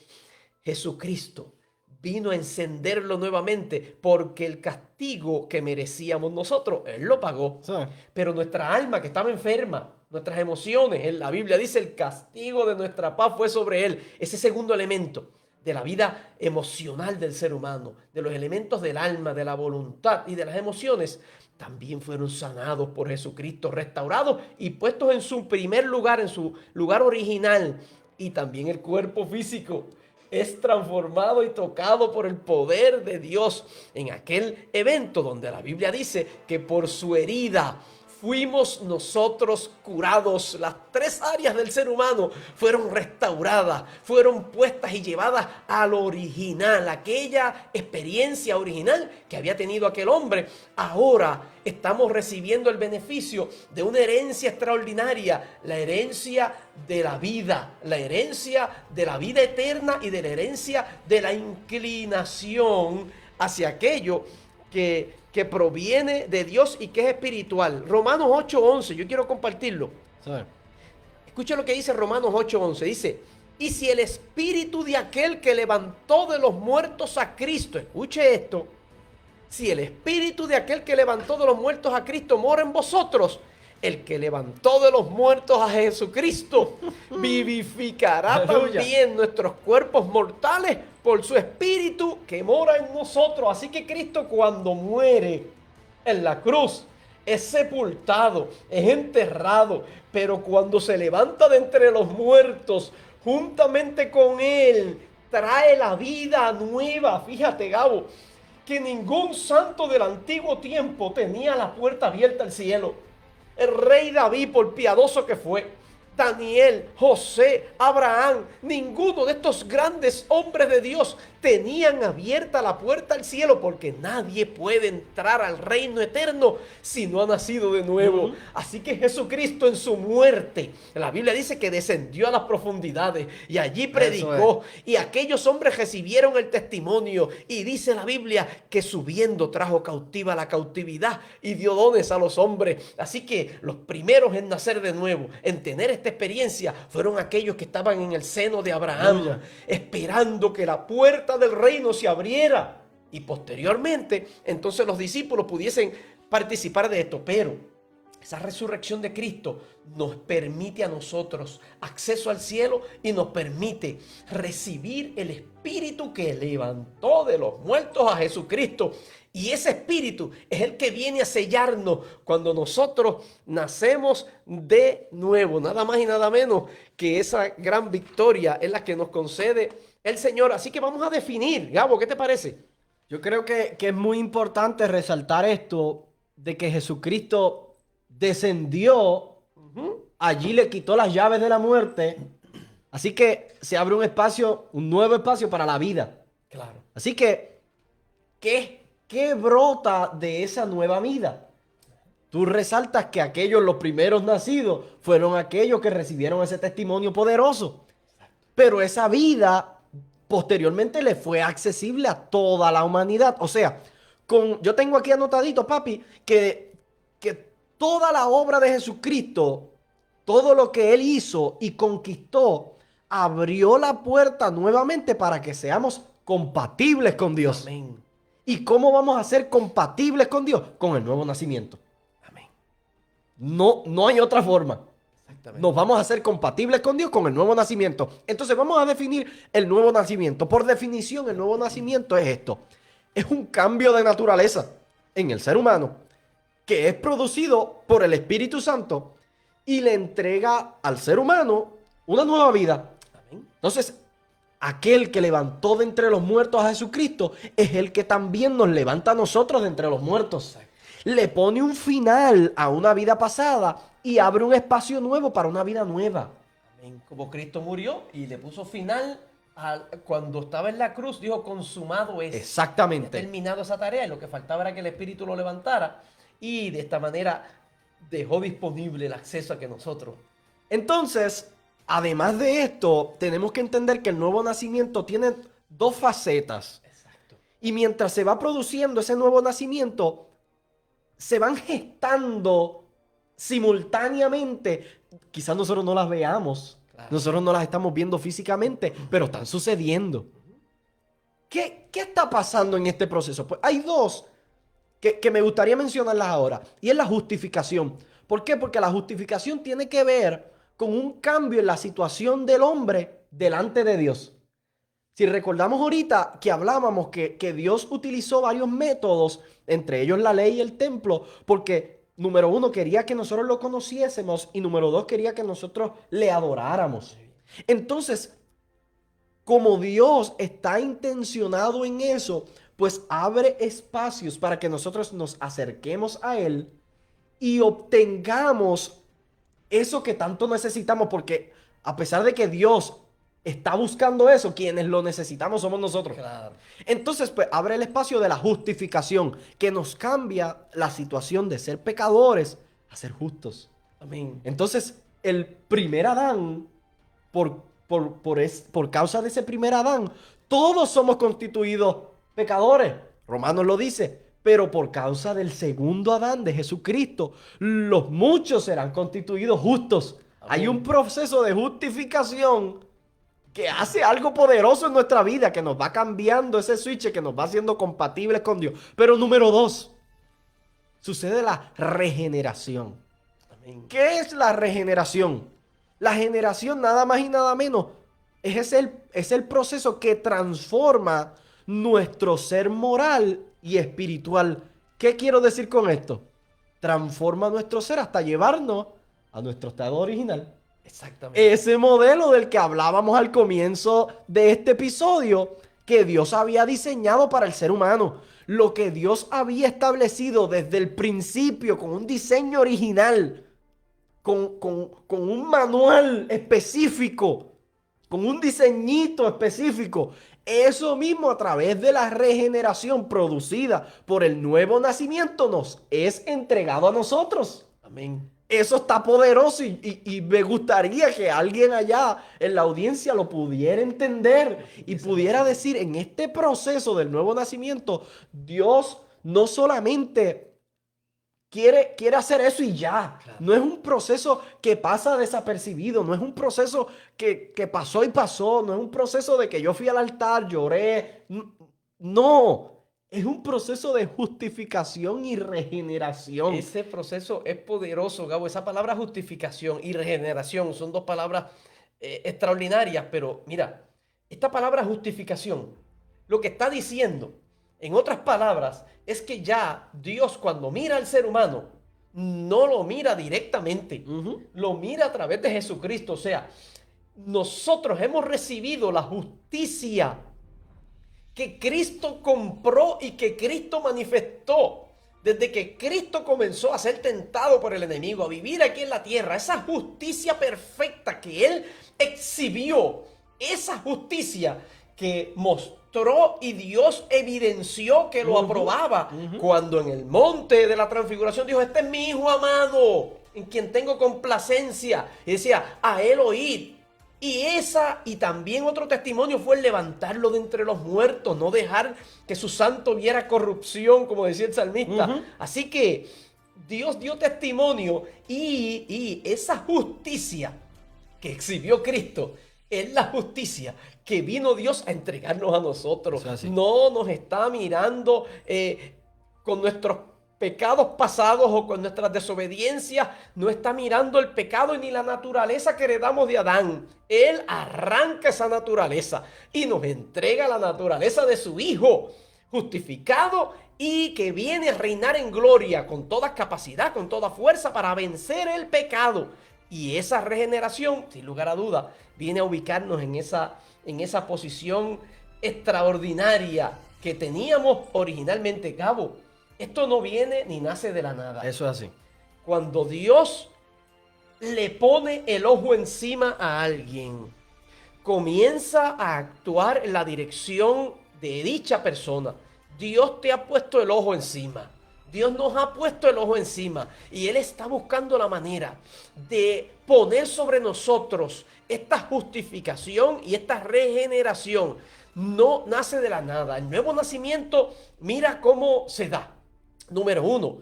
Jesucristo vino a encenderlo nuevamente porque el castigo que merecíamos nosotros, Él lo pagó. Sí. Pero nuestra alma que estaba enferma, nuestras emociones, la Biblia dice el castigo de nuestra paz fue sobre Él. Ese segundo elemento de la vida emocional del ser humano, de los elementos del alma, de la voluntad y de las emociones, también fueron sanados por Jesucristo, restaurados y puestos en su primer lugar, en su lugar original. Y también el cuerpo físico es transformado y tocado por el poder de Dios en aquel evento donde la Biblia dice que por su herida fuimos nosotros curados. Las tres áreas del ser humano fueron restauradas, fueron puestas y llevadas al original, aquella experiencia original que había tenido aquel hombre. Ahora estamos recibiendo el beneficio de una herencia extraordinaria, la herencia de la vida eterna y de la herencia de la inclinación hacia aquello que proviene de Dios y que es espiritual. Romanos 8:11, yo quiero compartirlo. Sí. Escucha lo que dice Romanos 8:11, dice: y si el espíritu de aquel que levantó de los muertos a Cristo, escuche esto, si el espíritu de aquel que levantó de los muertos a Cristo mora en vosotros, el que levantó de los muertos a Jesucristo vivificará también nuestros cuerpos mortales por su espíritu que mora en nosotros. Así que Cristo, cuando muere en la cruz, es sepultado, es enterrado, pero cuando se levanta de entre los muertos, juntamente con Él, trae la vida nueva. Fíjate, Gabo, que ningún santo del antiguo tiempo tenía la puerta abierta al cielo. El rey David, por piadoso que fue, Daniel, José, Abraham, ninguno de estos grandes hombres de Dios tenían abierta la puerta al cielo, porque nadie puede entrar al reino eterno si no ha nacido de nuevo. Así que Jesucristo en su muerte, la Biblia dice que descendió a las profundidades y allí predicó, y aquellos hombres recibieron el testimonio, y dice la Biblia que subiendo trajo cautiva la cautividad y dio dones a los hombres. Así que los primeros en nacer de nuevo, en tener esta experiencia, fueron aquellos que estaban en el seno de Abraham, esperando que la puerta del reino se abriera y posteriormente entonces los discípulos pudiesen participar de esto. Pero esa resurrección de Cristo nos permite a nosotros acceso al cielo y nos permite recibir el Espíritu que levantó de los muertos a Jesucristo. Y ese Espíritu es el que viene a sellarnos cuando nosotros nacemos de nuevo. Nada más y nada menos que esa gran victoria es la que nos concede el Señor. Así que vamos a definir. Gabo, ¿qué te parece? Yo creo que es muy importante resaltar esto de que Jesucristo descendió, allí le quitó las llaves de la muerte. Así que se abre un espacio, un nuevo espacio para la vida. Claro. Así que, ¿qué brota de esa nueva vida? Tú resaltas que aquellos, los primeros nacidos, fueron aquellos que recibieron ese testimonio poderoso. Pero esa vida posteriormente le fue accesible a toda la humanidad. O sea, yo tengo aquí anotadito, papi, que toda la obra de Jesucristo, todo lo que Él hizo y conquistó, abrió la puerta nuevamente para que seamos compatibles con Dios. Amén. ¿Y cómo vamos a ser compatibles con Dios? Con el nuevo nacimiento. Amén. No hay otra forma. Nos vamos a hacer compatibles con Dios con el nuevo nacimiento. Entonces vamos a definir el nuevo nacimiento. Por definición, el nuevo nacimiento es esto. Es un cambio de naturaleza. en el ser humano, que es producido por el Espíritu Santo y le entrega al ser humano una nueva vida. Amén. Entonces, aquel que levantó de entre los muertos a Jesucristo es el que también nos levanta a nosotros de entre los muertos. Le pone un final a una vida pasada y abre un espacio nuevo para una vida nueva. Amén. Como Cristo murió y le puso final cuando estaba en la cruz, dijo, consumado es. Exactamente. He terminado esa tarea y lo que faltaba era que el Espíritu lo levantara y de esta manera dejó disponible el acceso a que nosotros. Entonces, además de esto, tenemos que entender que el nuevo nacimiento tiene dos facetas. Exacto. Y mientras se va produciendo ese nuevo nacimiento, se van gestando simultáneamente. Quizás nosotros no las veamos, Claro. nosotros no las estamos viendo físicamente, pero están sucediendo. ¿Qué está pasando en este proceso? Pues hay dos que me gustaría mencionarlas ahora, y es la justificación. ¿Por qué? Porque la justificación tiene que ver con un cambio en la situación del hombre delante de Dios. Si recordamos ahorita que hablábamos que Dios utilizó varios métodos, entre ellos la ley y el templo, porque número uno quería que nosotros lo conociésemos y número dos quería que nosotros le adoráramos. Entonces, como Dios está intencionado en eso, pues abre espacios para que nosotros nos acerquemos a Él y obtengamos eso que tanto necesitamos, porque a pesar de que Dios está buscando eso, quienes lo necesitamos somos nosotros. Claro. Entonces, pues abre el espacio de la justificación, que nos cambia la situación de ser pecadores a ser justos. Amén. Entonces, el primer Adán, por causa de ese primer Adán, todos somos constituidos pecadores. Romanos lo dice. Pero por causa del segundo Adán de Jesucristo, los muchos serán constituidos justos. Amén. Hay un proceso de justificación que hace algo poderoso en nuestra vida, que nos va cambiando ese switch, que nos va haciendo compatibles con Dios. Pero número dos, sucede la regeneración. Amén. ¿Qué es la regeneración? La generación, nada más y nada menos, es el proceso que transforma nuestro ser moral y espiritual. ¿Qué quiero decir con esto? Transforma nuestro ser hasta llevarnos a nuestro estado original. Exactamente. Ese modelo del que hablábamos al comienzo de este episodio, que Dios había diseñado para el ser humano. Lo que Dios había establecido desde el principio con un diseño original, con un manual específico, con un diseñito específico. Eso mismo a través de la regeneración producida por el nuevo nacimiento nos es entregado a nosotros. Amén. Eso está poderoso y me gustaría que alguien allá en la audiencia lo pudiera entender y pudiera decir, en este proceso del nuevo nacimiento, Dios no solamente quiere hacer eso y ya. Claro. No es un proceso que pasa desapercibido, no es un proceso que pasó y pasó, no es un proceso de que yo fui al altar, lloré. No, es un proceso de justificación y regeneración. Ese proceso es poderoso, Gabo. Esa palabra justificación y regeneración son dos palabras extraordinarias, pero mira, esta palabra justificación, lo que está diciendo, en otras palabras, es que ya Dios cuando mira al ser humano, no lo mira directamente, lo mira a través de Jesucristo. O sea, nosotros hemos recibido la justicia que Cristo compró y que Cristo manifestó. Desde que Cristo comenzó a ser tentado por el enemigo, a vivir aquí en la tierra, esa justicia perfecta que Él exhibió, esa justicia que mostró y Dios evidenció que lo aprobaba cuando en el monte de la transfiguración dijo, este es mi hijo amado, en quien tengo complacencia. Y decía, a Él oíd. Y también otro testimonio fue el levantarlo de entre los muertos, no dejar que su santo viera corrupción, como decía el salmista. Así que Dios dio testimonio y esa justicia que exhibió Cristo es la justicia que vino Dios a entregarnos a nosotros. No nos está mirando con nuestros pecados pasados o con nuestras desobediencias, no está mirando el pecado ni la naturaleza que heredamos de Adán. Él arranca esa naturaleza y nos entrega la naturaleza de su Hijo justificado y que viene a reinar en gloria con toda capacidad, con toda fuerza para vencer el pecado. Y esa regeneración, sin lugar a duda, viene a ubicarnos en esa posición extraordinaria que teníamos originalmente. Gabo, esto no viene ni nace de la nada. Eso es así. Cuando Dios le pone el ojo encima a alguien, comienza a actuar en la dirección de dicha persona. Dios te ha puesto el ojo encima. Dios nos ha puesto el ojo encima y Él está buscando la manera de poner sobre nosotros esta justificación y esta regeneración. No nace de la nada. El nuevo nacimiento, mira cómo se da. Número uno,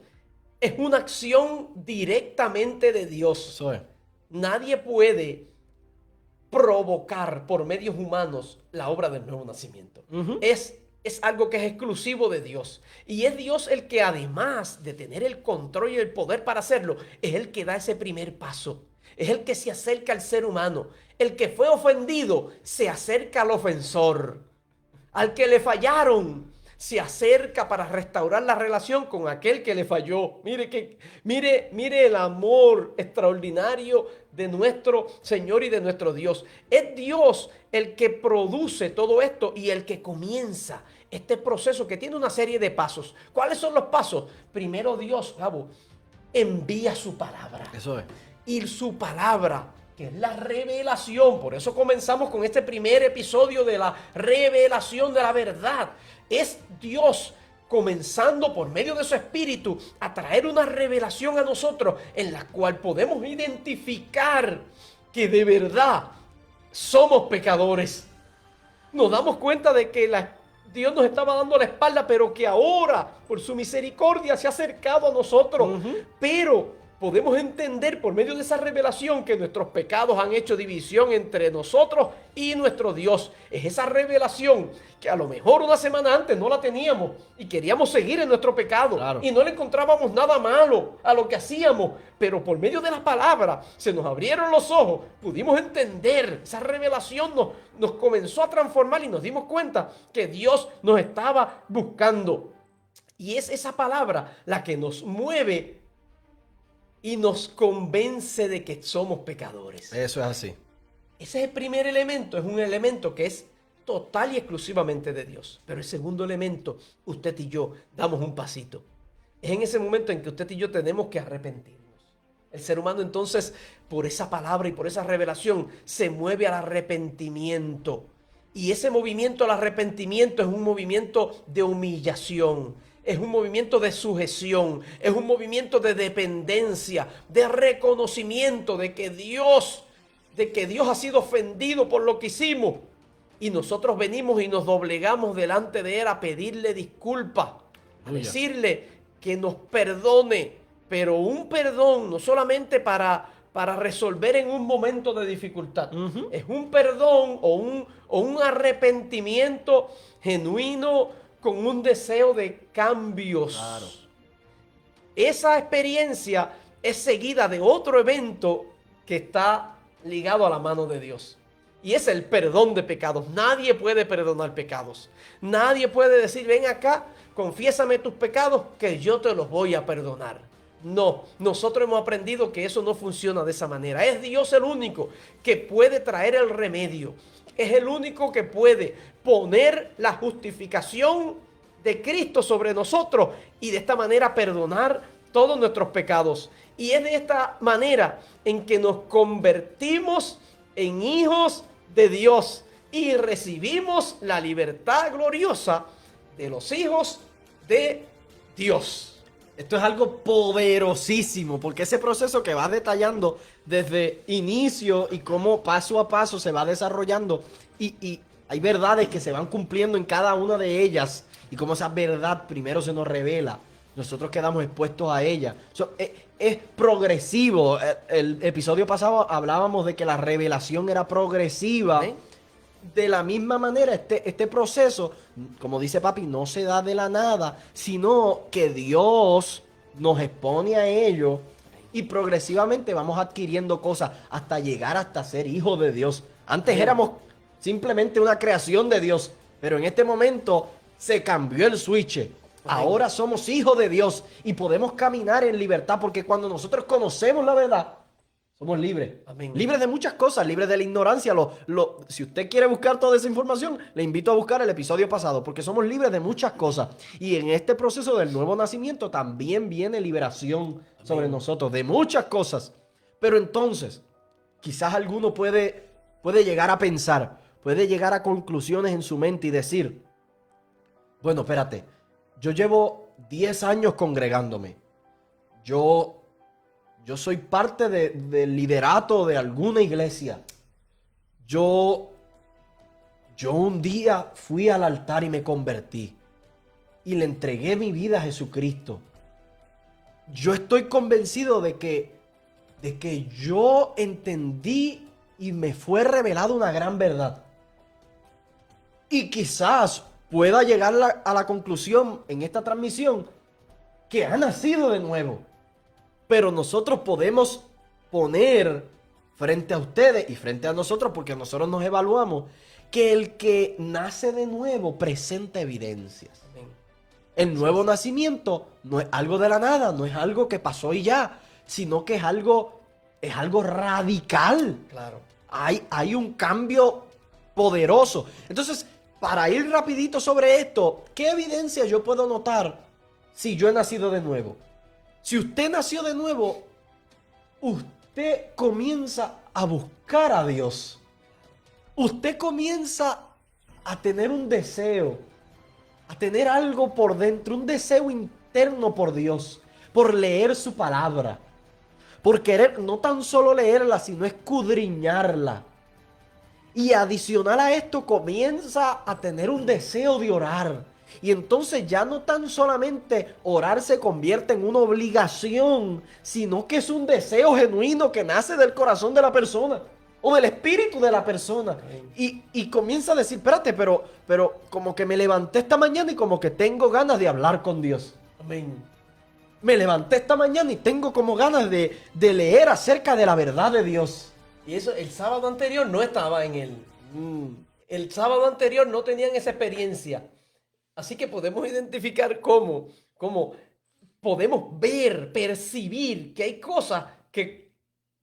es una acción directamente de Dios. Eso es. Nadie puede provocar por medios humanos la obra del nuevo nacimiento. Es algo que es exclusivo de Dios. Y es Dios el que, además de tener el control y el poder para hacerlo, es el que da ese primer paso. Es el que se acerca al ser humano. El que fue ofendido se acerca al ofensor. Al que le fallaron se acerca para restaurar la relación con aquel que le falló. Mire el amor extraordinario de nuestro Señor y de nuestro Dios. Es Dios el que produce todo esto y el que comienza este proceso que tiene una serie de pasos. ¿Cuáles son los pasos? Primero Dios, Gabo, envía su palabra. Eso es. Y su palabra, que es la revelación. Por eso comenzamos con este primer episodio de la revelación de la verdad. Es Dios comenzando por medio de su espíritu a traer una revelación a nosotros en la cual podemos identificar que de verdad somos pecadores. Nos damos cuenta de que Dios nos estaba dando la espalda, pero que ahora por su misericordia se ha acercado a nosotros. Pero podemos entender por medio de esa revelación que nuestros pecados han hecho división entre nosotros y nuestro Dios. Es esa revelación que a lo mejor una semana antes no la teníamos y queríamos seguir en nuestro pecado. Claro. Y no le encontrábamos nada malo a lo que hacíamos. Pero por medio de la palabra se nos abrieron los ojos, pudimos entender. Esa revelación nos comenzó a transformar y nos dimos cuenta que Dios nos estaba buscando. Y es esa palabra la que nos mueve y nos convence de que somos pecadores. Eso es así. Ese es el primer elemento, es un elemento que es total y exclusivamente de Dios. Pero el segundo elemento, usted y yo damos un pasito. Es en ese momento en que usted y yo tenemos que arrepentirnos. El ser humano entonces, por esa palabra y por esa revelación, se mueve al arrepentimiento. Y ese movimiento al arrepentimiento es un movimiento de humillación. Es un movimiento de sujeción, es un movimiento de dependencia, de reconocimiento de que Dios ha sido ofendido por lo que hicimos. Y nosotros venimos y nos doblegamos delante de Él a pedirle disculpas, a decirle que nos perdone, pero un perdón no solamente para resolver en un momento de dificultad. Es un perdón o un arrepentimiento genuino, con un deseo de cambios. Claro. Esa experiencia es seguida de otro evento que está ligado a la mano de Dios. Y es el perdón de pecados. Nadie puede perdonar pecados. Nadie puede decir, ven acá, confiésame tus pecados, que yo te los voy a perdonar. No, nosotros hemos aprendido que eso no funciona de esa manera. Es Dios el único que puede traer el remedio. Es el único que puede poner la justificación de Cristo sobre nosotros y de esta manera perdonar todos nuestros pecados. Y es de esta manera en que nos convertimos en hijos de Dios y recibimos la libertad gloriosa de los hijos de Dios. Esto es algo poderosísimo, porque ese proceso que va detallando desde inicio y cómo paso a paso se va desarrollando y hay verdades que se van cumpliendo en cada una de ellas y cómo esa verdad primero se nos revela, nosotros quedamos expuestos a ella. Es progresivo. El episodio pasado hablábamos de que la revelación era progresiva. De la misma manera, este proceso, como dice papi, no se da de la nada, sino que Dios nos expone a ello y progresivamente vamos adquiriendo cosas hasta llegar hasta ser hijos de Dios. Antes éramos simplemente una creación de Dios, pero en este momento Se cambió el switch. Ahora somos hijos de Dios y podemos caminar en libertad porque cuando nosotros conocemos la verdad, somos libres. Amén. Libres de muchas cosas, libres de la ignorancia. Si usted quiere buscar toda esa información, le invito a buscar el episodio pasado porque somos libres de muchas cosas. Y en este proceso del nuevo nacimiento también viene liberación sobre nosotros de muchas cosas. Pero entonces, quizás alguno puede llegar a pensar, puede llegar a conclusiones en su mente y decir, bueno, espérate, yo llevo 10 años congregándome. Yo soy parte del liderato de alguna iglesia. Yo un día fui al altar y me convertí. Y le entregué mi vida a Jesucristo. Yo estoy convencido de que yo entendí y me fue revelada una gran verdad. Y quizás pueda llegar a la conclusión en esta transmisión que ha nacido de nuevo. Pero nosotros podemos poner frente a ustedes y frente a nosotros, porque nosotros nos evaluamos, que el que nace de nuevo presenta evidencias. Amén. El nuevo nacimiento no es algo de la nada, no es algo que pasó y ya, sino que es algo radical. Claro. Hay un cambio poderoso. Entonces, para ir rapidito sobre esto, ¿qué evidencia yo puedo notar si yo he nacido de nuevo? Si usted nació de nuevo, usted comienza a buscar a Dios. Usted comienza a tener un deseo, a tener algo por dentro, un deseo interno por Dios, por leer su palabra, por querer no tan solo leerla, sino escudriñarla. Y adicional a esto comienza a tener un deseo de orar. Y entonces ya no tan solamente orar se convierte en una obligación, sino que es un deseo genuino que nace del corazón de la persona o del espíritu de la persona. Y comienza a decir, espérate, pero como que me levanté esta mañana y como que tengo ganas de hablar con Dios. Amén. Me levanté esta mañana y tengo como ganas de leer acerca de la verdad de Dios. Y eso, el sábado anterior no estaba en él. El sábado anterior no tenían esa experiencia. Así que podemos identificar cómo podemos ver, percibir que hay cosas que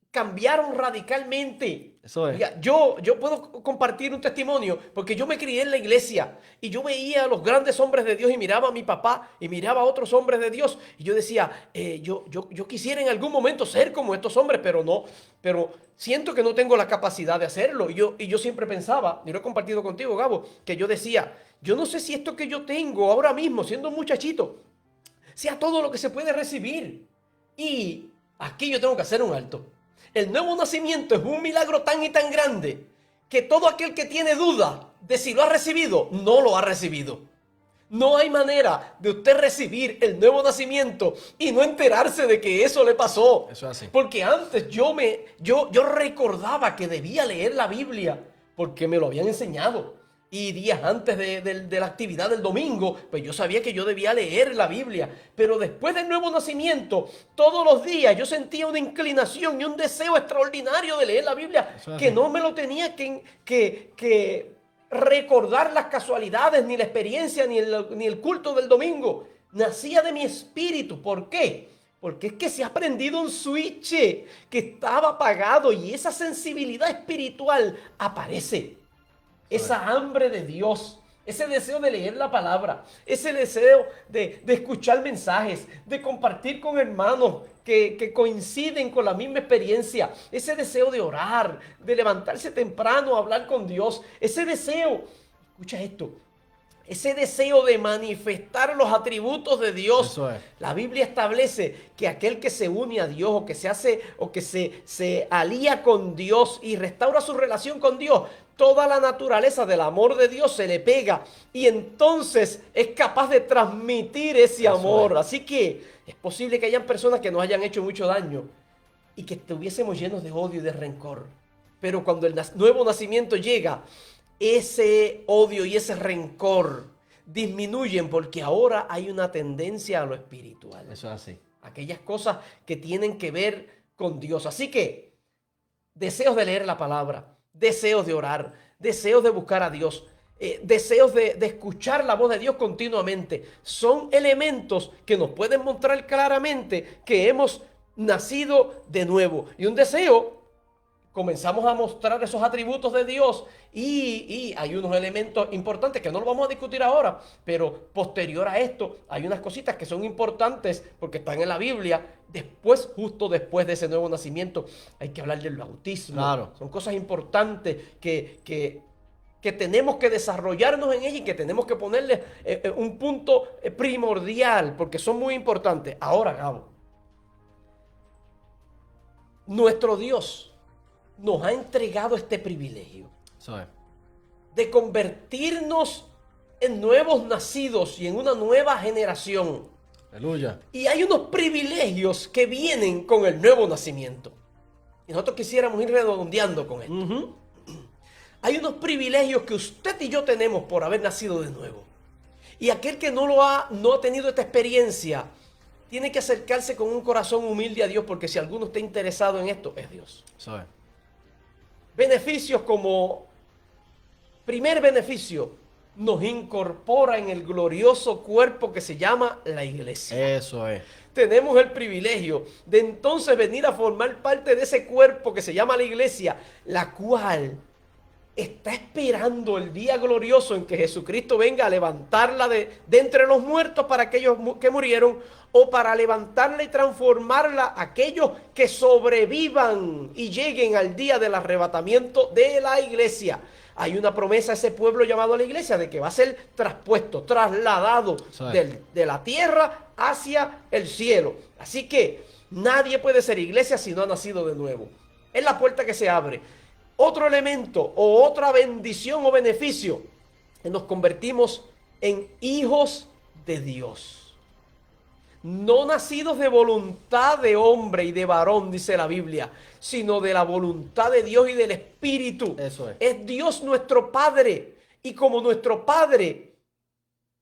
cambiaron radicalmente. Eso es. Mira, yo puedo compartir un testimonio porque yo me crié en la iglesia y yo veía a los grandes hombres de Dios y miraba a mi papá y miraba a otros hombres de Dios y yo decía, yo quisiera en algún momento ser como estos hombres, pero siento que no tengo la capacidad de hacerlo. Y yo siempre pensaba, y lo he compartido contigo, Gabo, que yo decía, yo no sé si esto que yo tengo ahora mismo, siendo un muchachito, sea todo lo que se puede recibir. Y aquí yo tengo que hacer un alto. El nuevo nacimiento es un milagro tan y tan grande que todo aquel que tiene duda de si lo ha recibido, no lo ha recibido. No hay manera de usted recibir el nuevo nacimiento y no enterarse de que eso le pasó. Eso es así. Porque antes yo recordaba que debía leer la Biblia porque me lo habían enseñado. Y días antes de la actividad del domingo, pues yo sabía que yo debía leer la Biblia. Pero después del nuevo nacimiento, todos los días yo sentía una inclinación y un deseo extraordinario de leer la Biblia, que no me lo tenía que recordar las casualidades, ni la experiencia, ni el culto del domingo. Nacía de mi espíritu. ¿Por qué? Porque es que se ha prendido un switch que estaba apagado y esa sensibilidad espiritual aparece. Esa hambre de Dios, ese deseo de leer la palabra, ese deseo de escuchar mensajes, de compartir con hermanos que coinciden con la misma experiencia, ese deseo de orar, de levantarse temprano a hablar con Dios, ese deseo, escucha esto, ese deseo de manifestar los atributos de Dios. Eso es. La Biblia establece que aquel que se une a Dios o que se hace o que se alía con Dios y restaura su relación con Dios, toda la naturaleza del amor de Dios se le pega y entonces es capaz de transmitir ese amor. Así que es posible que hayan personas que nos hayan hecho mucho daño y que estuviésemos llenos de odio y de rencor. Pero cuando el nuevo nacimiento llega, ese odio y ese rencor disminuyen porque ahora hay una tendencia a lo espiritual. Eso es así. Aquellas cosas que tienen que ver con Dios. Así que deseos de leer la palabra, deseos de orar, deseos de buscar a Dios. deseos de escuchar la voz de Dios continuamente. Son elementos que nos pueden mostrar claramente que hemos nacido de nuevo. Y un deseo, comenzamos a mostrar esos atributos de Dios y hay unos elementos importantes que no los vamos a discutir ahora, pero posterior a esto hay unas cositas que son importantes porque están en la Biblia. Después, justo después de ese nuevo nacimiento, hay que hablar del bautismo. Claro. Son cosas importantes que tenemos que desarrollarnos en ella y que tenemos que ponerle un punto primordial porque son muy importantes. Ahora, Gabo, nuestro Dios nos ha entregado este privilegio Eso es. de convertirnos en nuevos nacidos y en una nueva generación. Aleluya. Y hay unos privilegios que vienen con el nuevo nacimiento. Y nosotros quisiéramos ir redondeando con esto. Hay unos privilegios que usted y yo tenemos por haber nacido de nuevo. Y aquel que no ha tenido esta experiencia, tiene que acercarse con un corazón humilde a Dios, porque si alguno está interesado en esto, es Dios. Eso es. Beneficios como, primer beneficio, nos incorpora en el glorioso cuerpo que se llama la iglesia. Eso es. Tenemos el privilegio de entonces venir a formar parte de ese cuerpo que se llama la iglesia, la cual está esperando el día glorioso en que Jesucristo venga a levantarla de entre los muertos para aquellos que murieron, o para levantarla y transformarla a aquellos que sobrevivan y lleguen al día del arrebatamiento de la iglesia. Hay una promesa a ese pueblo llamado la iglesia de que va a ser traspuesto, trasladado de la tierra hacia el cielo. Así que nadie puede ser iglesia si no ha nacido de nuevo. Es la puerta que se abre. Otro elemento o otra bendición o beneficio, que nos convertimos en hijos de Dios. No nacidos de voluntad de hombre y de varón, dice la Biblia, sino de la voluntad de Dios y del Espíritu. Eso es. Es Dios nuestro Padre. Y como nuestro Padre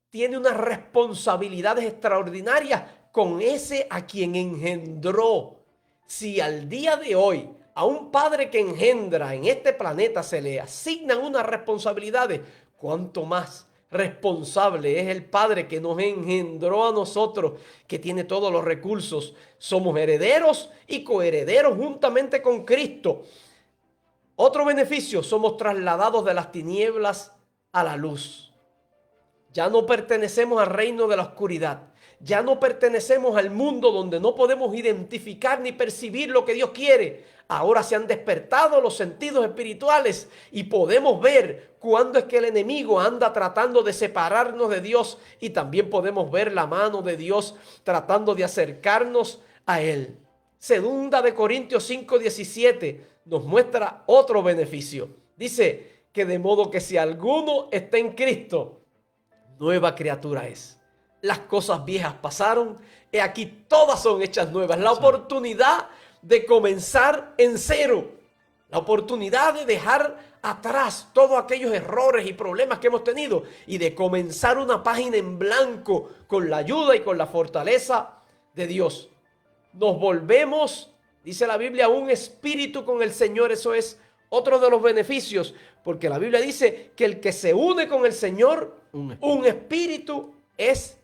tiene unas responsabilidades extraordinarias con ese a quien engendró. Si al día de hoy a un padre que engendra en este planeta se le asignan unas responsabilidades, ¿cuánto más responsable es el Padre que nos engendró a nosotros, que tiene todos los recursos? Somos herederos y coherederos juntamente con Cristo. Otro beneficio, somos trasladados de las tinieblas a la luz. Ya no pertenecemos al reino de la oscuridad. Ya no pertenecemos al mundo donde no podemos identificar ni percibir lo que Dios quiere. Ahora se han despertado los sentidos espirituales y podemos ver cuándo es que el enemigo anda tratando de separarnos de Dios, y también podemos ver la mano de Dios tratando de acercarnos a Él. Segunda de Corintios 5:17 nos muestra otro beneficio. Dice que de modo que si alguno está en Cristo, nueva criatura es. Las cosas viejas pasaron, y aquí todas son hechas nuevas. La oportunidad de comenzar en cero. La oportunidad de dejar atrás todos aquellos errores y problemas que hemos tenido y de comenzar una página en blanco con la ayuda y con la fortaleza de Dios. Nos volvemos, dice la Biblia, un espíritu con el Señor. Eso es otro de los beneficios, porque la Biblia dice que el que se une con el Señor, un espíritu es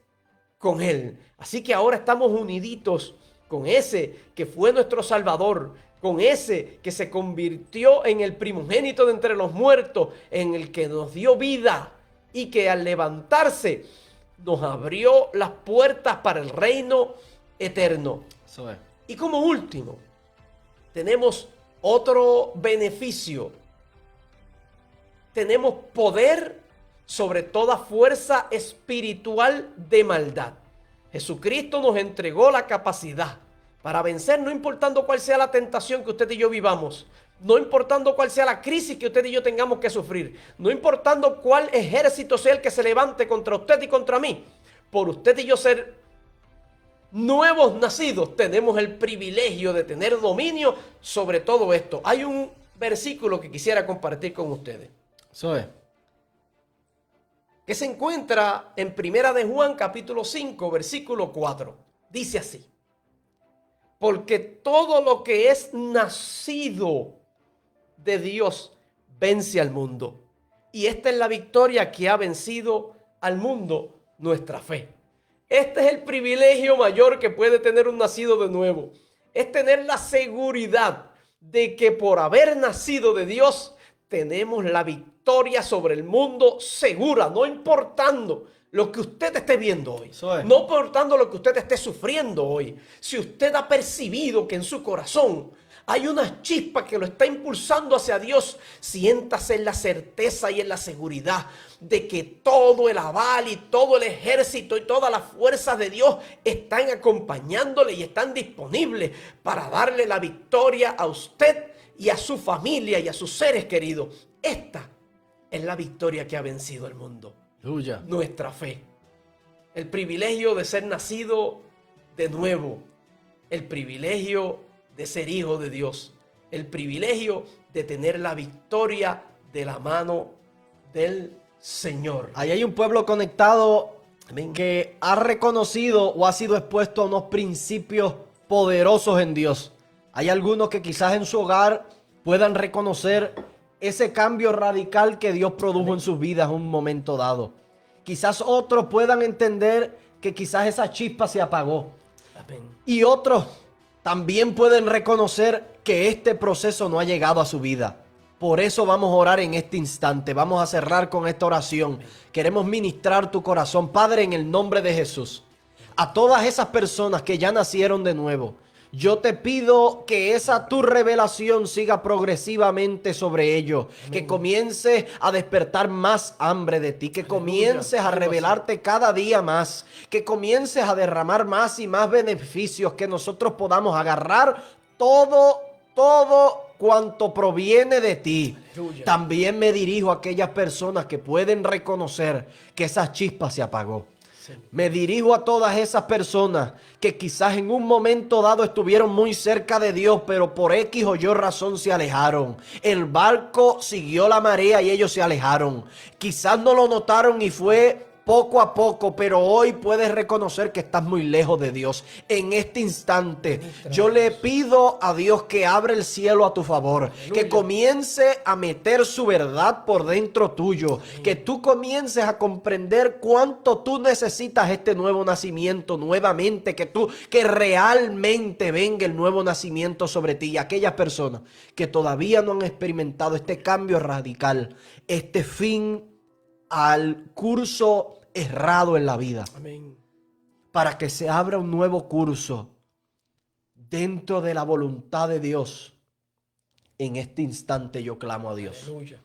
con Él. Así que ahora estamos uniditos con ese que fue nuestro Salvador, con ese que se convirtió en el primogénito de entre los muertos, en el que nos dio vida y que al levantarse nos abrió las puertas para el reino eterno. Eso es. Y como último, tenemos otro beneficio. Tenemos poder sobre toda fuerza espiritual de maldad. Jesucristo nos entregó la capacidad para vencer, no importando cuál sea la tentación que usted y yo vivamos, no importando cuál sea la crisis que usted y yo tengamos que sufrir, no importando cuál ejército sea el que se levante contra usted y contra mí. Por usted y yo ser nuevos nacidos, tenemos el privilegio de tener dominio sobre todo esto. Hay un versículo que quisiera compartir con ustedes. Eso es. Que se encuentra en Primera de Juan, capítulo 5, versículo 4. Dice así: porque todo lo que es nacido de Dios vence al mundo. Y esta es la victoria que ha vencido al mundo, nuestra fe. Este es el privilegio mayor que puede tener un nacido de nuevo. Es tener la seguridad de que por haber nacido de Dios, tenemos la victoria sobre el mundo segura, no importando lo que usted esté viendo hoy, no importando lo que usted esté sufriendo hoy. Si usted ha percibido que en su corazón hay una chispa que lo está impulsando hacia Dios, siéntase en la certeza y en la seguridad de que todo el aval y todo el ejército y todas las fuerzas de Dios están acompañándole y están disponibles para darle la victoria a usted y a su familia y a sus seres queridos. Esta es la victoria que ha vencido el mundo. Aleluya. Nuestra fe. El privilegio de ser nacido de nuevo. El privilegio de ser hijo de Dios. El privilegio de tener la victoria de la mano del Señor. Ahí hay un pueblo conectado Amén. que ha reconocido o ha sido expuesto a unos principios poderosos en Dios. Hay algunos que quizás en su hogar puedan reconocer ese cambio radical que Dios produjo en sus vidas en un momento dado. Quizás otros puedan entender que quizás esa chispa se apagó. Amén. Y otros también pueden reconocer que este proceso no ha llegado a su vida. Por eso vamos a orar en este instante. Vamos a cerrar con esta oración. Queremos ministrar tu corazón. Padre, en el nombre de Jesús, a todas esas personas que ya nacieron de nuevo, yo te pido que esa tu revelación siga progresivamente sobre ellos. Amén. Que comiences a despertar más hambre de ti. Que comiences a revelarte cada día más. Que comiences a derramar más y más beneficios. Que nosotros podamos agarrar todo cuanto proviene de ti. Aleluya. También me dirijo a aquellas personas que pueden reconocer que esa chispa se apagó. Me dirijo a todas esas personas que quizás en un momento dado estuvieron muy cerca de Dios, pero por X o Y razón se alejaron. El barco siguió la marea y ellos se alejaron. Quizás no lo notaron y fue poco a poco, pero hoy puedes reconocer que estás muy lejos de Dios. En este instante, yo le pido a Dios que abra el cielo a tu favor, aleluya, que comience a meter su verdad por dentro tuyo, aleluya, que tú comiences a comprender cuánto tú necesitas este nuevo nacimiento nuevamente, que realmente venga el nuevo nacimiento sobre ti. Y aquellas personas que todavía no han experimentado este cambio radical, este fin al curso errado en la vida. Amén. Para que se abra un nuevo curso dentro de la voluntad de Dios. En este instante yo clamo a Dios. Aleluya.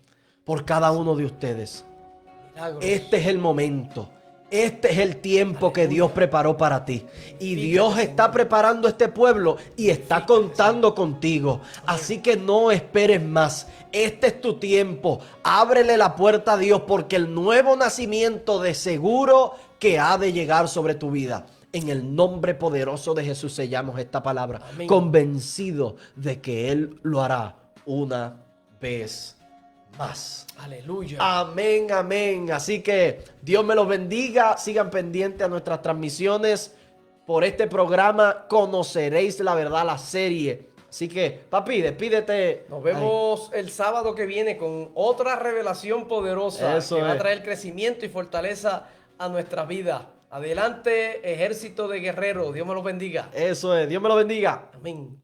Por cada uno de ustedes. Milagros. Este es el momento. Este es el tiempo, aleluya, que Dios preparó para ti. Y Dios está preparando este pueblo y está contando contigo. Así que no esperes más. Este es tu tiempo. Ábrele la puerta a Dios, porque el nuevo nacimiento de seguro que ha de llegar sobre tu vida. En el nombre poderoso de Jesús sellamos esta palabra. Amén. Convencido de que Él lo hará una vez más. Aleluya. Amén, amén. Así que Dios me los bendiga. Sigan pendientes a nuestras transmisiones por este programa. Conoceréis la verdad, la serie. Así que, papi, despídete. Nos vemos el sábado que viene con otra revelación poderosa. Eso que va a traer crecimiento y fortaleza a nuestras vidas. Adelante, ejército de guerreros. Dios me los bendiga. Eso es. Dios me los bendiga. Amén.